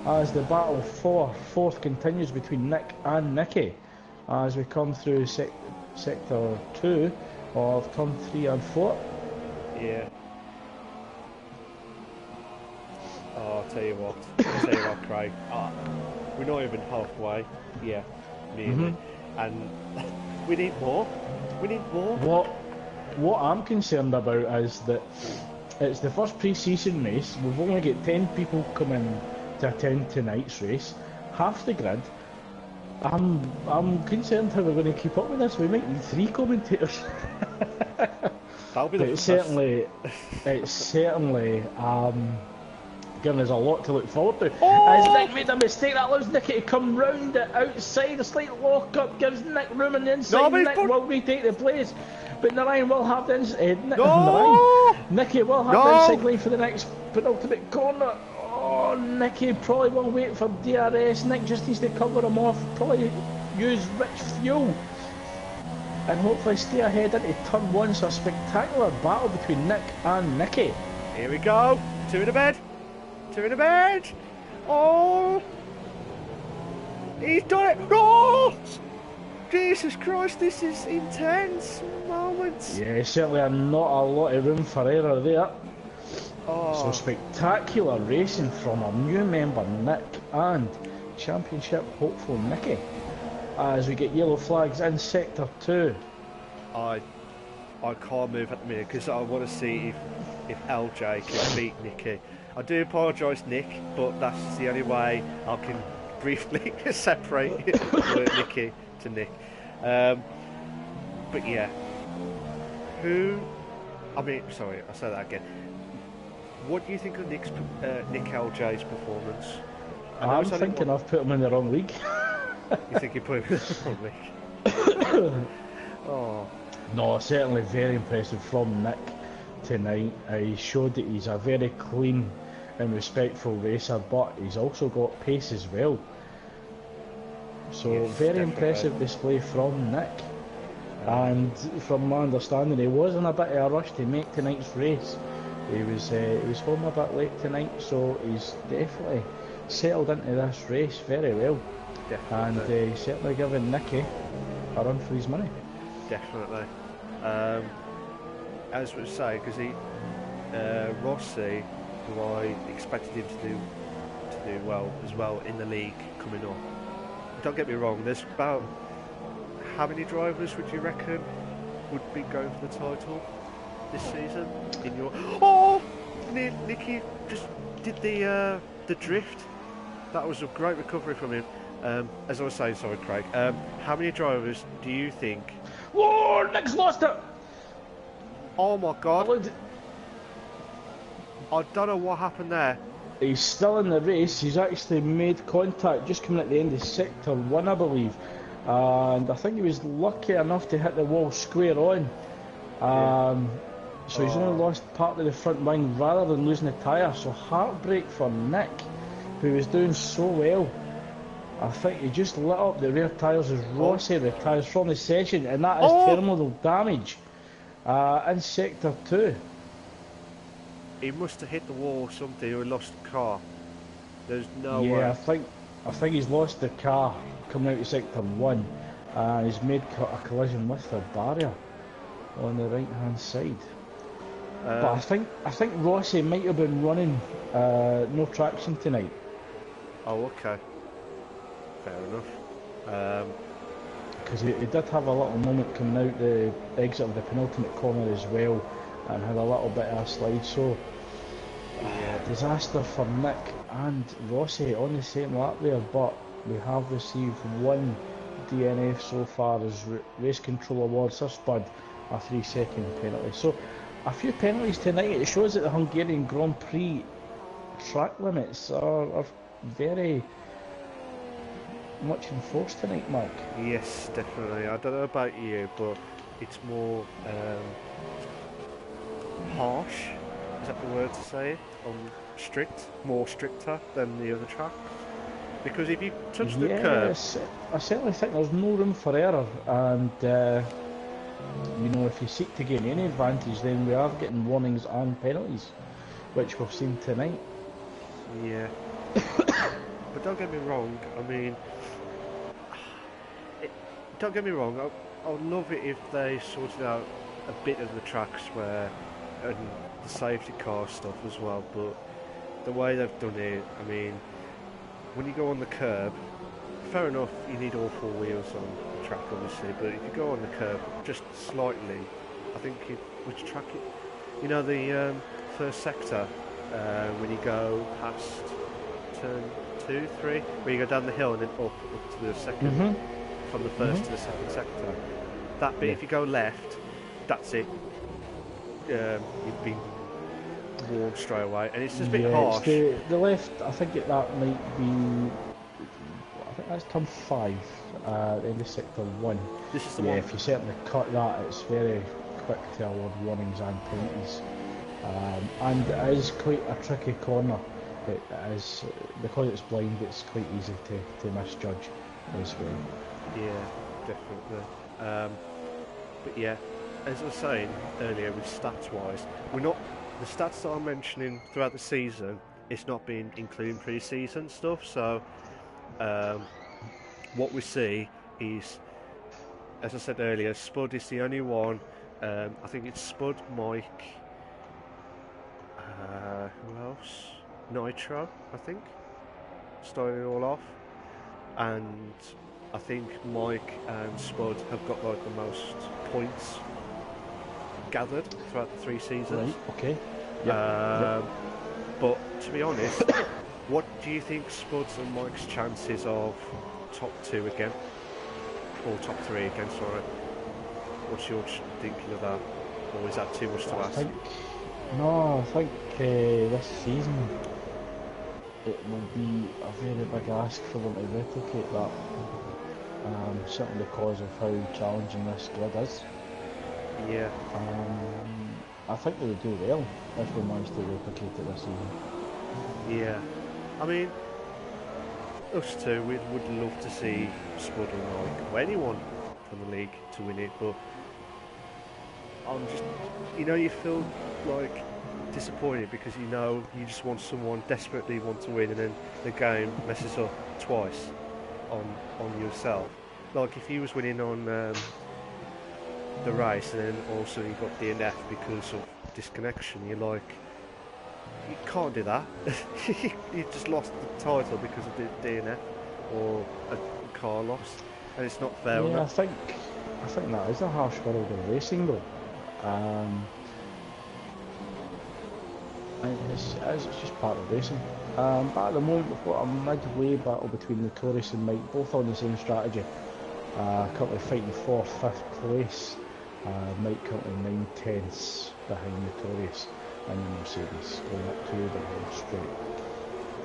A: as the battle for fourth continues between Nick and Nicky as we come through sector 2 of turn 3 and 4.
B: Yeah. Oh, I'll tell you what, Craig. We're not even halfway. Yeah, nearly. And we need more.
A: What I'm concerned about is that it's the first pre-season race. We've only got 10 people coming to attend tonight's race. Half the grid. I'm concerned how we're going to keep up with this. We might need 3 commentators.
B: That'll be the
A: It's certainly giving us a lot to look forward to. As Nick made a mistake, that allows Nicky to come round the outside. A slight lock-up gives Nick room on the inside. Nick will retake the place, but Narayan will have the inside. Nicky will have the inside line for the next penultimate corner. Oh, Nicky probably will wait for DRS. Nick just needs to cover him off. Probably use rich fuel, and hopefully stay ahead into turn 1. So a spectacular battle between Nick and Nicky.
B: Here we go. 2 in the bed. Oh, he's done it. Oh, Jesus Christ, this is intense moments.
A: Yeah, certainly not a lot of room for error there. So spectacular racing from our new member Nick and championship hopeful Nicky as we get yellow flags in sector 2.
B: I can't move at the minute because I want to see if LJ can beat Nicky. I do apologise, Nick, but that's the only way I can briefly separate Nicky to Nick. But yeah, sorry, I'll say that again. What do you think of Nick LJ's performance?
A: I'm thinking I've put him in the wrong league.
B: You think you put him in the wrong league?
A: No, certainly very impressive from Nick tonight. He showed that he's a very clean and respectful racer, but he's also got pace as well. So
B: yes,
A: very
B: definitely.
A: Impressive display from Nick. And from my understanding, he was in a bit of a rush to make tonight's race. He was home a bit late tonight, so he's definitely settled into this race very well.
B: Definitely.
A: And he's certainly giving Nicky a run for his money.
B: Definitely. As we say, because Rossi, who I expected him to do well as well in the league coming up. Don't get me wrong. There's about how many drivers would you reckon would be going for the title this season? In your Nicky just did the drift. That was a great recovery from him. As I was saying, sorry, Craig. How many drivers do you think?
A: Whoa! Nick's lost it.
B: Oh my God! I don't know what happened there.
A: He's still in the race. He's actually made contact just coming at the end of sector 1, I believe, and I think he was lucky enough to hit the wall square on. So he's only lost part of the front wing rather than losing the tyre. So heartbreak for Nick, who was doing so well. I think he just lit up the rear tyres as Rossi retires from the session, and that is terminal damage in sector 2.
B: He must have hit the wall or something, or lost the car. There's no
A: Yeah,
B: way.
A: I think he's lost the car coming out of sector 1, and he's made a collision with the barrier on the right hand side. But I think Rossi might have been running no traction tonight.
B: Oh, okay. Fair enough.
A: Because he did have a little moment coming out the exit of the penultimate corner as well, and had a little bit of a slide. So disaster for Nick and Rossi on the same lap there, but we have received one DNF so far as race control awards our Spud a 3-second penalty. So a few penalties tonight. It shows that the Hungarian Grand Prix track limits are very much enforced tonight, Mark.
B: Yes, definitely. I don't know about you, but it's more harsh. Is that the word to say it? More stricter than the other track. Because if you touch the curb,
A: I certainly think there's no room for error, and if you seek to gain any advantage, then we are getting warnings and penalties, which we've seen tonight.
B: Yeah. But don't get me wrong. I mean, don't get me wrong. I would love it if they sorted out a bit of the tracks and the safety car stuff as well. But the way they've done it, I mean, when you go on the curb, fair enough, you need all four wheels on the track, obviously. But if you go on the curb just slightly, I think which track it? You know, the first sector when you go past turn 2, 3, where you go down the hill and then up to the second, from the first to the second sector. That bit, if you go left, that's it. You've been warned straight away, and it's just a bit harsh.
A: The left, I think that might be. I think that's turn 5, the end of sector 1.
B: This is the one.
A: If you certainly cut that, it's very quick to award warnings and penalties. And it is quite a tricky corner. It is, because it's blind, it's quite easy to misjudge as well.
B: Yeah, definitely. But yeah, as I was saying earlier, with stats-wise, the stats that I'm mentioning throughout the season, it's not been including pre-season stuff. So what we see is, as I said earlier, Spud is the only one. I think it's Spud, Mike. Who else? Nitro, I think, starting it all off, and I think Mike and Spud have got like the most points gathered throughout the 3 seasons.
A: Right. Okay.
B: But to be honest, what do you think Spud's and Mike's chances of top 2 again, or top 3 again? Sorry, what's your thinking of that, or is that too much to ask?
A: I think this season it will be a very big ask for them to replicate that. Certainly because of how challenging this grid is.
B: Yeah.
A: I think they would do well if we managed to replicate it this season.
B: Yeah. I mean, us two, we would love to see Spud or Mike, or anyone from the league to win it, but I'm just, you feel like disappointed because you just want someone desperately want to win, and then the game messes up twice on yourself. Like if he was winning on the race and then also he got DNF because of disconnection, you're like, you can't do that. You just lost the title because of the DNF or a car loss, and it's not fair.
A: Yeah, I think that is a harsh world of racing though. It's just part of racing. But at the moment we've got a midway battle between Notorious and Mike, both on the same strategy. Currently fighting for 5th place. Mike currently 9/10 behind Notorious, and then Mercedes going up to the straight.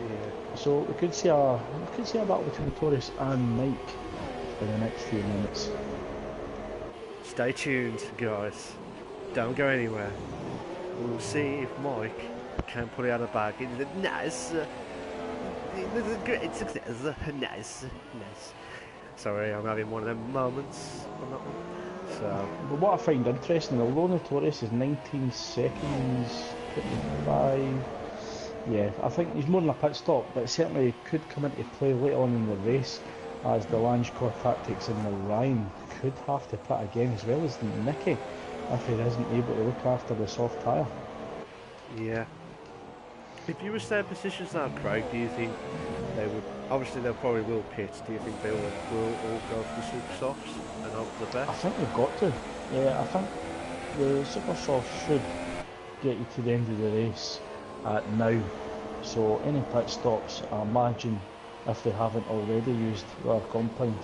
A: Yeah. So we could see a battle between Notorious and Mike in the next few minutes.
B: Stay tuned, guys. don't go anywhere. We'll see if Mike can put it out of the bag. It's nice. It's a great success. Nice. Sorry, I'm having one of them moments on that one. So,
A: But what I find interesting, although Notorious is 19 seconds, 55, yeah, I think he's more than a pit stop, but certainly could come into play later on in the race, as the Lange core tactics and the Ryan could have to pit again, as well as Nicky, if he isn't able to look after the soft tyre.
B: yeah. If you were to their positions now, Craig, do you think they would? Obviously, they probably will pit. Do you think they will all go for the super softs and hope for the
A: I
B: best?
A: think they've got to. Yeah, I think the super soft should get you to the end of the race now. So any pit stops, I imagine, if they haven't already used their compound,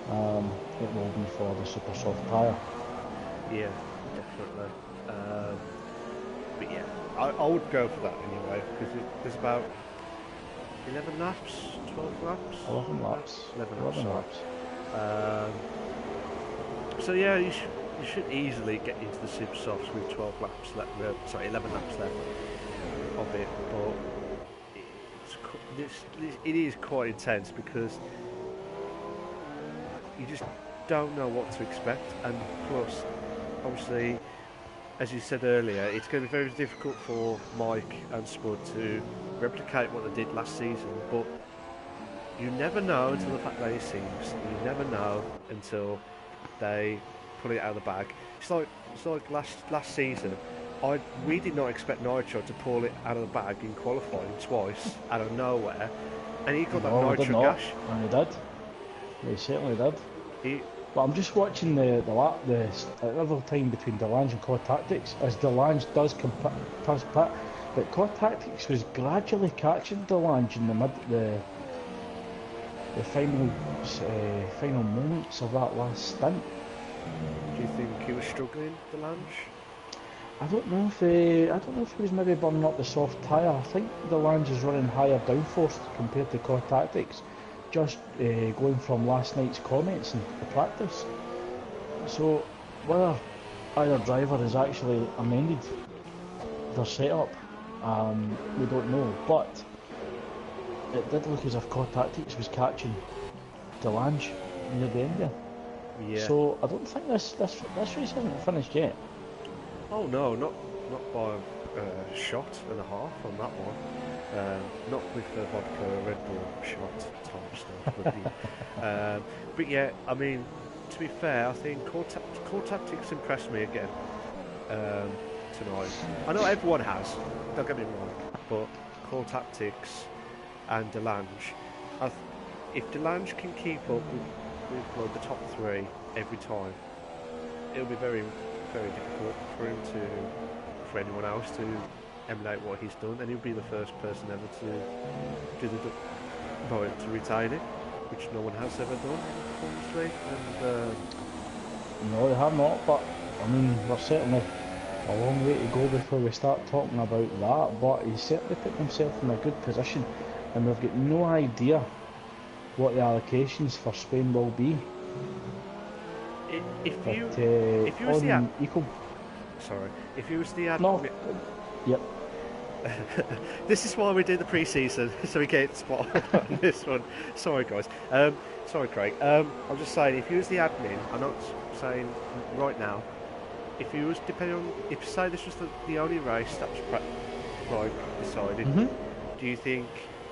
A: it will be for the super soft tyre.
B: Yeah, definitely. But yeah, I would go for that anyway, because there's about 11 laps, 12 laps?
A: 11 laps.
B: 11
A: 11
B: laps.
A: laps.
B: So yeah, you should easily get into the super softs with 12 laps left. 11 laps left of it, but it is quite intense because you just don't know what to expect, and plus, obviously, as you said earlier, it's going to be very difficult for Mike and Spud to replicate what they did last season, but you never know until the fact that it sings. You never know until they pull it out of the bag. It's like last season. We did not expect Nitro to pull it out of the bag in qualifying twice out of nowhere, and he got that
A: No,
B: Nitro
A: did not.
B: gash.
A: And he did. He certainly did.
B: He,
A: But I'm just watching the other time between Delange and Core Tactics, as Delange does pass pit, but Core Tactics was gradually catching Delange in the final moments of that last stint.
B: do you think he was struggling, Delange?
A: I don't know if he was maybe burning up the soft tyre. I think Delange is running higher downforce compared to Core Tactics, just going from last night's comments in the practice. So whether either driver has actually amended their setup, we don't know. But it did look as if Core Tactics was catching Delange near the end there.
B: Yeah.
A: So I don't think this race isn't finished yet.
B: Oh no, not by a shot and a half on that one. Not with the vodka Red Bull shot type stuff. But yeah, I mean, to be fair, I think Core Tactics impressed me again tonight. I know everyone has, don't get me wrong, but Core Tactics and Delange, if Delange can keep up with like, the top three every time, it'll be very, very difficult for anyone else to emulate what he's done, and he'll be the first person ever to to retain it, which no one has ever done, obviously. And
A: No, they have not, but I mean, we're certainly a long way to go before we start talking about that, but he's certainly put himself in a good position, and we've got no idea what the allocations for Spain will be.
B: if you was the admin,
A: No. Yep.
B: this is why we do the pre-season, so we get spot on this one. Sorry guys, sorry Craig. I'm just saying, if you was the admin, I'm not saying right now, if you was depending on, if say this was the only race that was decided, do you think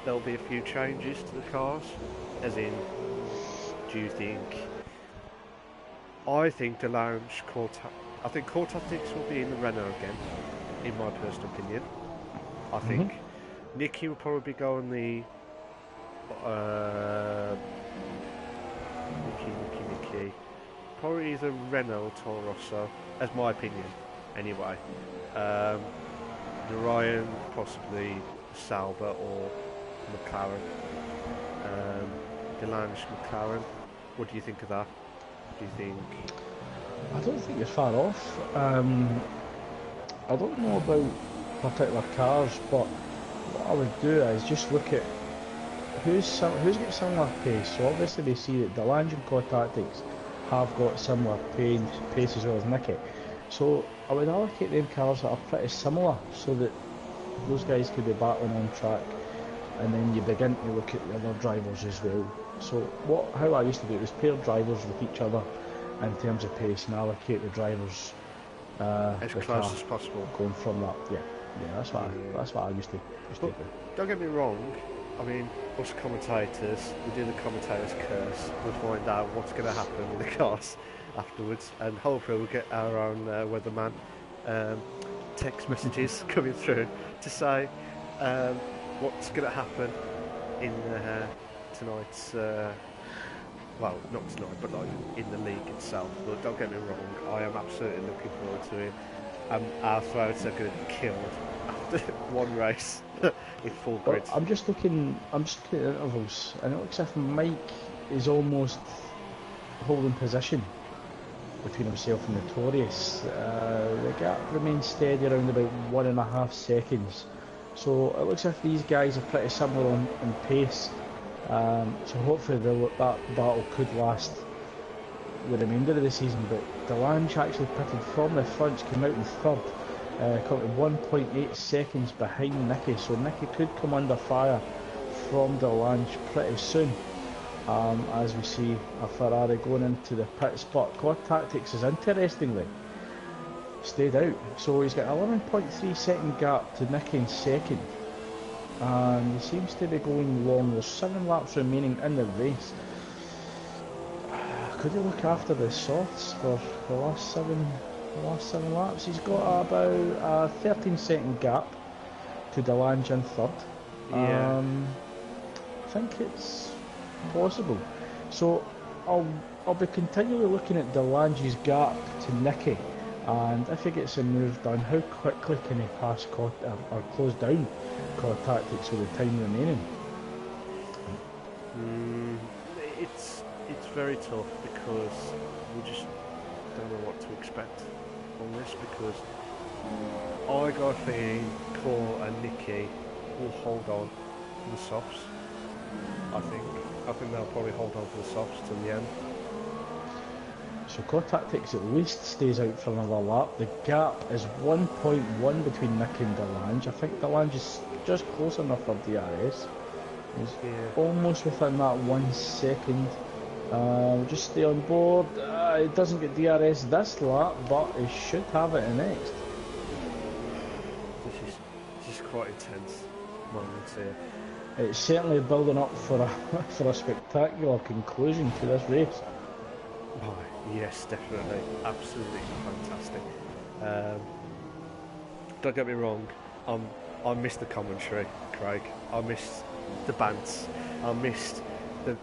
B: there'll be a few changes to the cars? As in, do you think? I think Delange I think Core Tactics will be in the Renault again, in my personal opinion. I think Nicky will probably go on the Nicky. Probably either Renault or Toro Rosso, as my opinion, anyway. Ryan, possibly Sauber or McLaren. Delange, McLaren. What do you think of that? Do you think?
A: I don't think you're far off. I don't know about particular cars, but what I would do is just look at who's got similar pace. So obviously they see that Delange and Core Tactics have got similar pace as well as Nicky. So I would allocate them cars that are pretty similar, so that those guys could be battling on track, and then you begin to look at the other drivers as well. So how I used to do it was pair drivers with each other in terms of pace and allocate the drivers
B: as
A: the
B: close
A: car
B: as possible.
A: going from that. Yeah, that's what I used to do.
B: Don't get me wrong. I mean, us commentators, we do the commentators' curse. We find out what's going to happen in the cars afterwards, and hopefully we'll get our own weatherman text messages coming through to say what's going to happen in tonight's. Well, not tonight, but like in the league itself. But don't get me wrong, I am absolutely looking forward to it. Our throats are going to be killed after one race in full grid.
A: Well, I'm just looking at the intervals, and it looks as if Mike is almost holding position between himself and Notorious. The gap remains steady around about 1.5 seconds. So it looks as if these guys are pretty similar in pace. So hopefully that battle could last the remainder of the season. But Delange actually pitted from the front, came out in third, coming 1.8 seconds behind Nicky. So Nicky could come under fire from Delange pretty soon. As we see a Ferrari going into the pit spot. Quad Tactics is interestingly stayed out. So he's got 11.3 second gap to Nicky in second. And he seems to be going long. There's 7 laps remaining in the race. Could he look after the softs for the last seven laps? He's got about a 13-second gap to Delange in third.
B: Yeah.
A: I think it's possible. So I'll be continually looking at Delange's gap to Nicky, and if he gets a move done, how quickly can he pass or close down Quad Tactics with the time remaining?
B: It's very tough because we just don't know what to expect on this, because I got a feeling Cole and Nicky will hold on to the softs. I think they'll probably hold on to the softs till the end.
A: So Quad Tactics at least stays out for another lap. The gap is 1.1 between Nicky and Delange. I think Delange is just close enough for DRS. He's almost within that 1 second. Just stay on board. He doesn't get DRS this lap, but he should have it in next.
B: This is quite intense moment here.
A: It's certainly building up for a spectacular conclusion to this race.
B: Oh, yes, definitely. Absolutely fantastic. Don't get me wrong, I missed the commentary, Craig. I missed the bants. I missed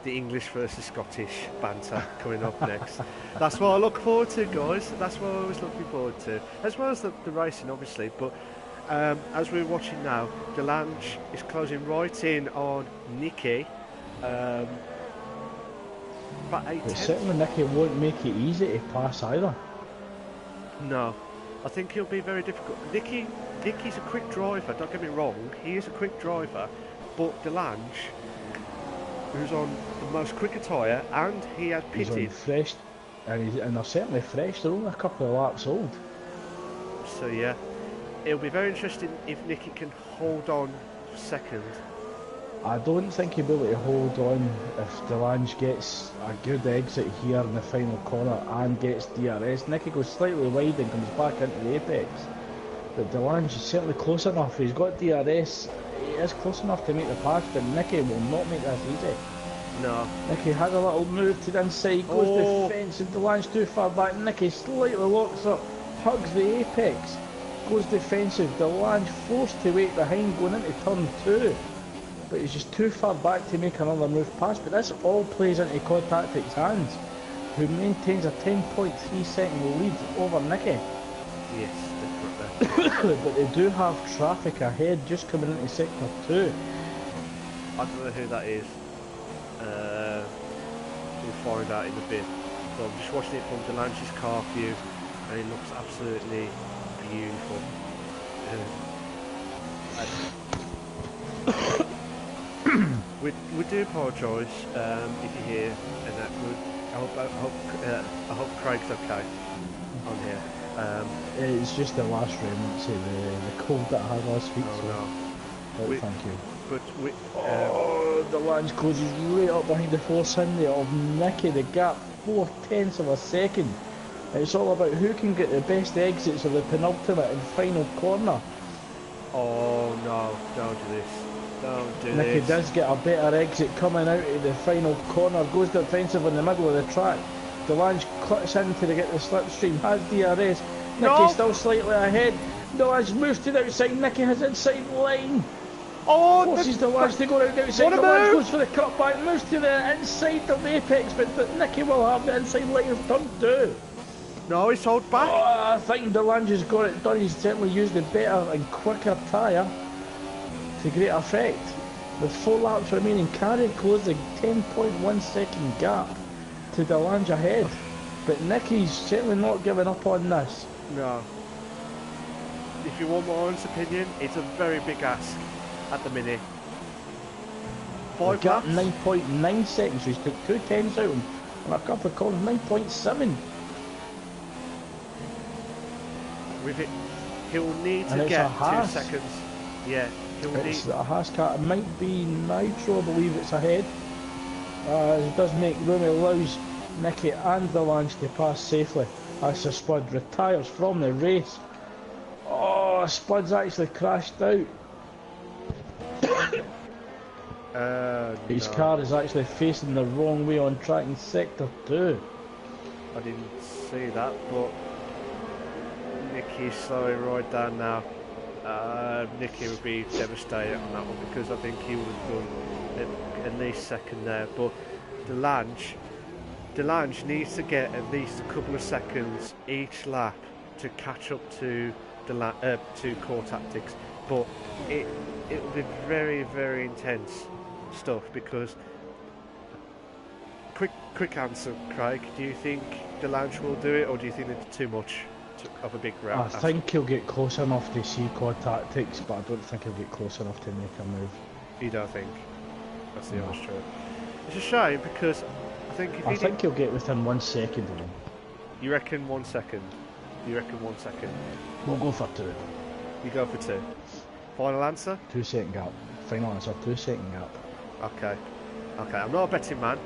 B: the English versus Scottish banter coming up next. That's what I look forward to, guys. That's what I was looking forward to. As well as the racing, obviously. But as we're watching now, Delange is closing right in on Nicky. About 8
A: But certainly Nicky won't make it easy to pass either.
B: No, I think he'll be very difficult. Nicky's a quick driver, don't get me wrong, he is a quick driver, but Delange, who's on the most quicker tyre, and he had pitted.
A: He's on fresh, and they're certainly fresh, they're only a couple of laps old.
B: So yeah, it'll be very interesting if Nicky can hold on second.
A: I don't think he'll be able to hold on if Delange gets a good exit here in the final corner and gets DRS. Nicky goes slightly wide and comes back into the apex. But Delange is certainly close enough. He's got DRS. He is close enough to make the pass, but Nicky will not make this easy.
B: No.
A: Nicky has a little move to the inside, goes to the fence, and Delange too far back. Nicky slightly locks up, hugs the apex, goes defensive. Delange forced to wait behind going into turn 2. But he's just too far back to make another move past. But this all plays into Quad Tactics' hands, who maintains a 10.3 second lead over Nicky.
B: Yes, definitely.
A: But they do have traffic ahead just coming into sector 2.
B: I don't know who that is. We'll find out in a bit. So I'm just watching it from Delange's car view, and it looks absolutely beautiful. We do apologise if you hear, and that I hope Craig's okay on here.
A: It's just the last remnants of the cold that I had last week, so
B: no.
A: thank you.
B: But
A: The Lange closes right up behind the force in there of Nicky, the gap 4/10 of a second. It's all about who can get the best exits of the penultimate and final corner.
B: oh no, don't do this. Don't do
A: Nicky
B: this.
A: does get a better exit coming out of the final corner, goes defensive in the middle of the track. Delange cuts in to get the slipstream, has DRS. Nicky still slightly ahead. Delange moves to the outside, Nicky has inside line.
B: Oh,
A: Forces Delange to go around outside. Delange goes for the cutback, moves to the inside of the apex, but Nicky will have the inside line of turn 2.
B: no, he's held back.
A: I think Delange has got it done. He's certainly used the better and quicker tyre to great effect. With 4 laps remaining, Carey closed a 10.1 second gap to Delange ahead. But Nicky's certainly not giving up on this.
B: No. If you want my honest opinion, it's a very big ask at the minute. 5
A: Gap
B: laps?
A: 9.9 seconds, so he's took 2 tenths out on a couple of corners, 9.7.
B: With it, he'll need
A: And
B: to
A: it's
B: get
A: a
B: 2
A: Haas.
B: seconds. Yeah, he'll need.
A: It's a Haas car. It might be Nitro, I believe it's ahead. It does make room, it allows Nicky and Delange to pass safely as the Spud retires from the race. Oh, Spud's actually crashed out. His
B: No,
A: car is actually facing the wrong way on track in sector 2.
B: I didn't see that, but Nicky's slowing right down now. Nicky would be devastated on that one because I think he would have done at least second there. But Delange needs to get at least a couple of seconds each lap to catch up to Core Tactics. But it will be very, very intense stuff because. Quick answer, Craig. Do you think Delange will do it, or do you think it's too much of a big round?
A: I think he'll get close enough to see Quad Tactics, but I don't think he'll get close enough to make a move.
B: You don't think? That's the honest truth. It's a shame because I think if
A: I think he'll get within 1 second of him.
B: You reckon 1 second? You reckon 1 second?
A: We'll go for 2.
B: You go for 2. Final answer?
A: 2 second gap. Final answer, 2 second gap.
B: Okay. Okay, I'm not a betting man.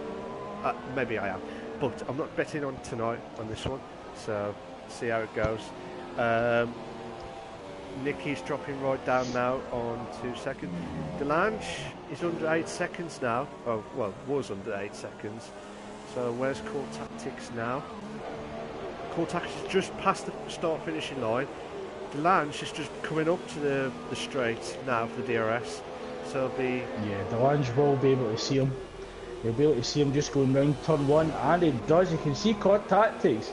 B: Maybe I am. But I'm not betting on tonight on this one. So, see how it goes. Nicky's dropping right down now on 2 seconds. Delange is under 8 seconds now. Oh, well, was under 8 seconds. So where's Core Tactics now? Core Tactics is just past the start finishing line. Delange is just coming up to the straight now for the DRS. So it'll be...
A: Yeah, Delange will be able to see him. You'll be able to see him just going round turn 1, and he does. You can see Quad Tactics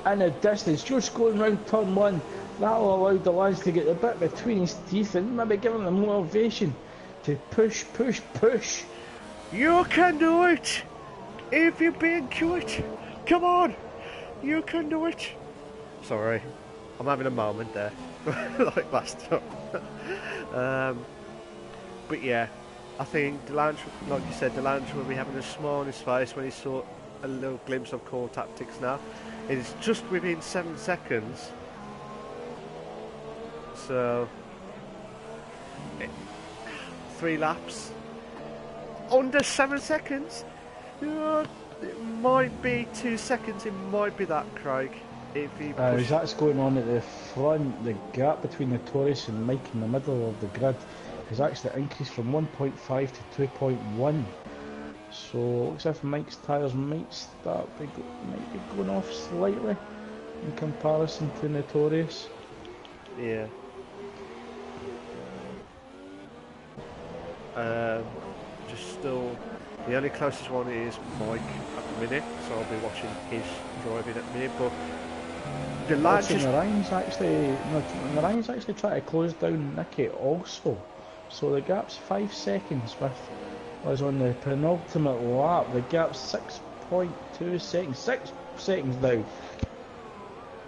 A: in the distance, just going round turn 1. That'll allow Delange to get a bit between his teeth and maybe give him the motivation to push.
B: You can do it! If you're being cute! Come on! You can do it! Sorry, I'm having a moment there, like last time. But yeah, I think Delange, like you said, Delange will be having a smile on his face when he saw a little glimpse of Core Tactics now. It is just within 7 seconds. So, 3 laps. Under 7 seconds? It might be 2 seconds, it might be that, Craig. If he
A: as that's going on at the front, the gap between the Taurus and Mike in the middle of the grid has actually increased from 1.5 to 2.1. So looks as if Mike's tyres might be going off slightly in comparison to Notorious.
B: Yeah. Just still, the only closest one is Mike at the minute, so I'll be watching his driving at the minute. But the lads just...
A: Narayan's actually trying to close down Nicky also. So the gap's 5 seconds with us on the penultimate lap. The gap's 6.2 seconds. 6 seconds now.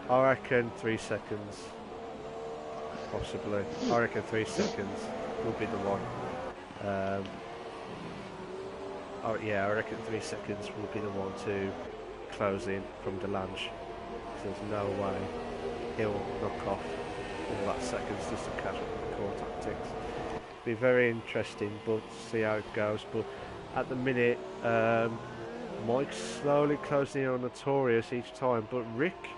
B: I reckon 3 seconds. Possibly. I reckon 3 seconds will be the one. Yeah, I reckon 3 seconds will be the one to close in from Delange. There's no way he'll knock off all that seconds just to catch up with the core tactics. Be very interesting, but see how it goes. But at the minute, Mike's slowly closing in on Notorious each time, but Rick,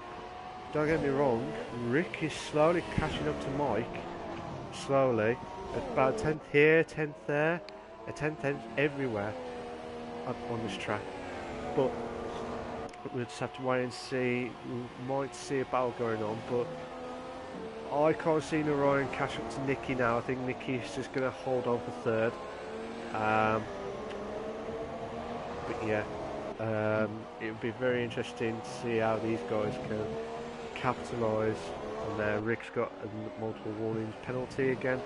B: don't get me wrong, Rick is slowly catching up to Mike, slowly, about 10th here, 10th there, a 10th everywhere on this track. But we'll just have to wait and see. We might see a battle going on, but I can't see Narayan catch up to Nicky now. I think Nicky's just going to hold on for third. But yeah, it would be very interesting to see how these guys can capitalise on there. Rick's got a multiple warnings penalty again.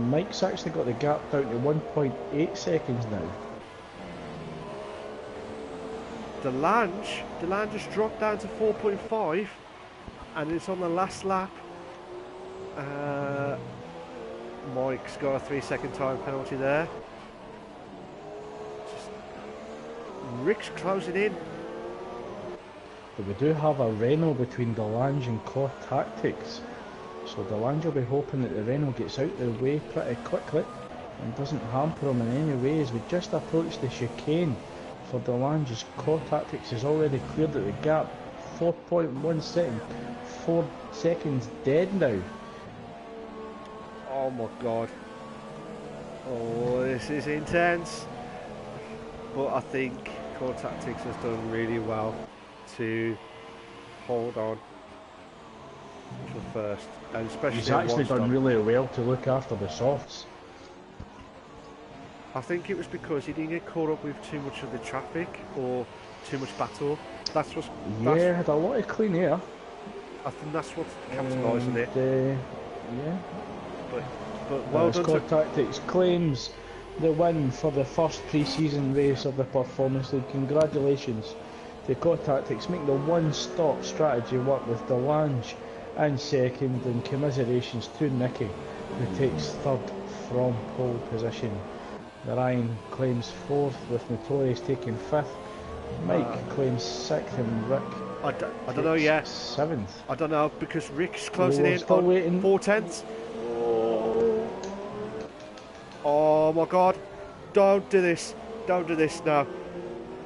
A: Mike's actually got the gap down to 1.8 seconds now.
B: Delange just dropped down to 4.5, and it's on the last lap. Mike's got a 3-second time penalty there. Rick's closing in.
A: But we do have a Renault between Delange and Core Tactics. So Delange will be hoping that the Renault gets out the way pretty quickly and doesn't hamper him in any way as we just approach the chicane. For Delange's Core Tactics has already cleared at the gap. 4.1 seconds. 4 seconds dead now.
B: Oh my god. Oh, this is intense. But I think Core Tactics has done really well to hold on for first. And especially
A: he's actually done really well to look after the softs.
B: I think it was because he didn't get caught up with too much of the traffic or too much battle. That's what's...
A: Yeah, had a lot of clean air.
B: I think that's what's capitalising it.
A: Yeah.
B: But well done
A: Core Tactics claims the win for the first pre-season race of the Performance League. Congratulations to Core Tactics, make the one-stop strategy work with Delange in second, and commiserations to Nicky, who takes third from pole position. Ryan claims fourth, with Notorious taking fifth. Mike claims sixth, and Rick
B: I don't know yet.
A: Seventh.
B: I don't know, because Rick's closing in
A: still
B: on
A: waiting.
B: 4/10. Oh my god. Don't do this. Don't do this now.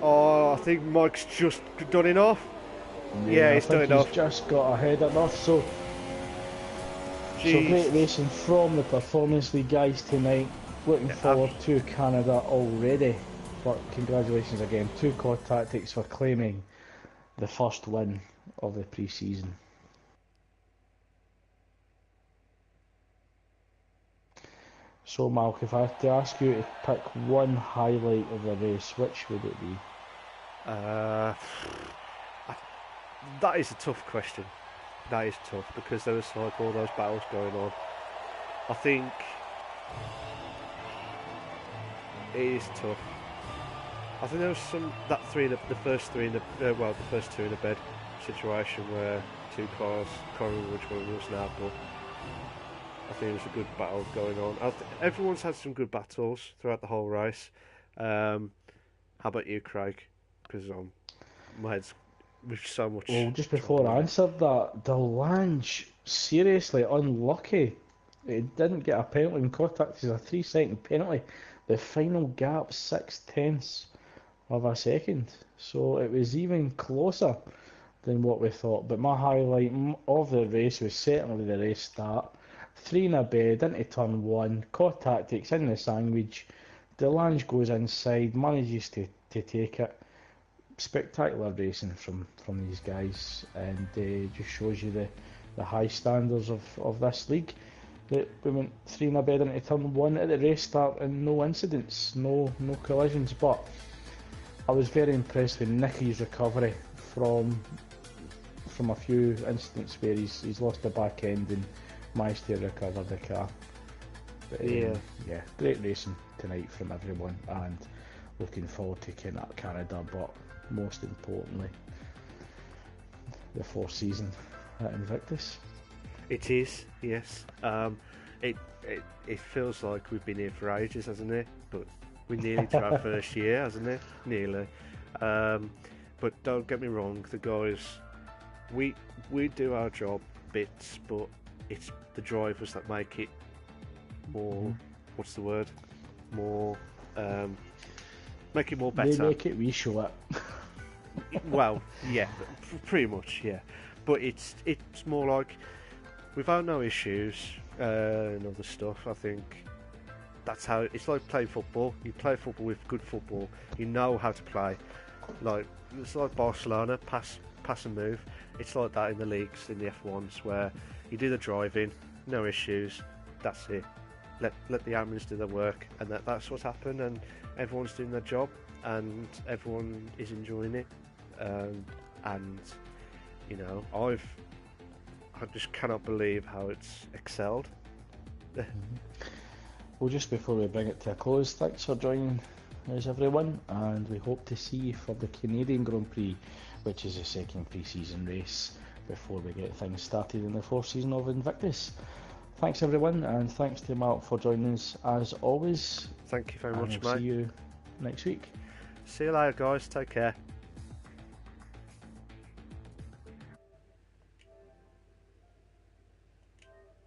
B: Oh, I think Mike's just done enough. Yeah, he's done enough.
A: He's just got ahead enough, so great racing from the Performance League guys tonight. Looking forward to Canada already. But congratulations again to Core Tactics for claiming the first win of the pre-season. So Malk, if I had to ask you to pick one highlight of the race, which would it be?
B: That is a tough question. That is tough, because there was like all those battles going on. I think it is tough. I think there was the first two in the bed situation where two cars, I can't remember which one it was now, but I think it was a good battle going on. Everyone's had some good battles throughout the whole race. How about you, Craig? Because my head's with so much.
A: Well, just before I answered that, Delange, seriously unlucky. It didn't get a penalty in contact. It's a 3-second penalty. The final gap 6/10 of a second, so it was even closer than what we thought. But my highlight of the race was certainly the race start. 3 in a bed into turn 1, Core Tactics in the sandwich. Delange goes inside, manages to take it. Spectacular racing from these guys, and just shows you the high standards of this league. That we went 3 in a bed into turn 1 at the race start and no incidents, no collisions. But I was very impressed with Nicky's recovery from a few incidents where he's lost the back end and managed to recover the car. But, yeah, great racing tonight from everyone, and looking forward to Canada, but most importantly, the 4th season at Invictus.
B: It is, yes. It feels like we've been here for ages, hasn't it? But we're nearly to our first year, hasn't it? Nearly. But don't get me wrong, the guys we do our job bits, but it's the drivers that make it more. What's the word? More. Make it more better.
A: They make it, we show it.
B: Well, yeah, pretty much, yeah. But it's more like without no issues and other stuff. I think that's how it's like playing football. You play football with good football. You know how to play. Like it's like Barcelona, pass and move. It's like that in the leagues, in the F1s, where you do the driving, no issues. That's it. Let the admins do their work, and that's what's happened. And everyone's doing their job, and everyone is enjoying it. And you know, I just cannot believe how it's excelled.
A: Well, just before we bring it to a close, thanks for joining us, everyone, and we hope to see you for the Canadian Grand Prix, which is the second pre-season race before we get things started in the fourth season of Invictus. Thanks, everyone, and thanks to Mark for joining us as always.
B: Thank you very
A: and
B: much,
A: we'll
B: mate.
A: See you next week.
B: See you later, guys. Take care.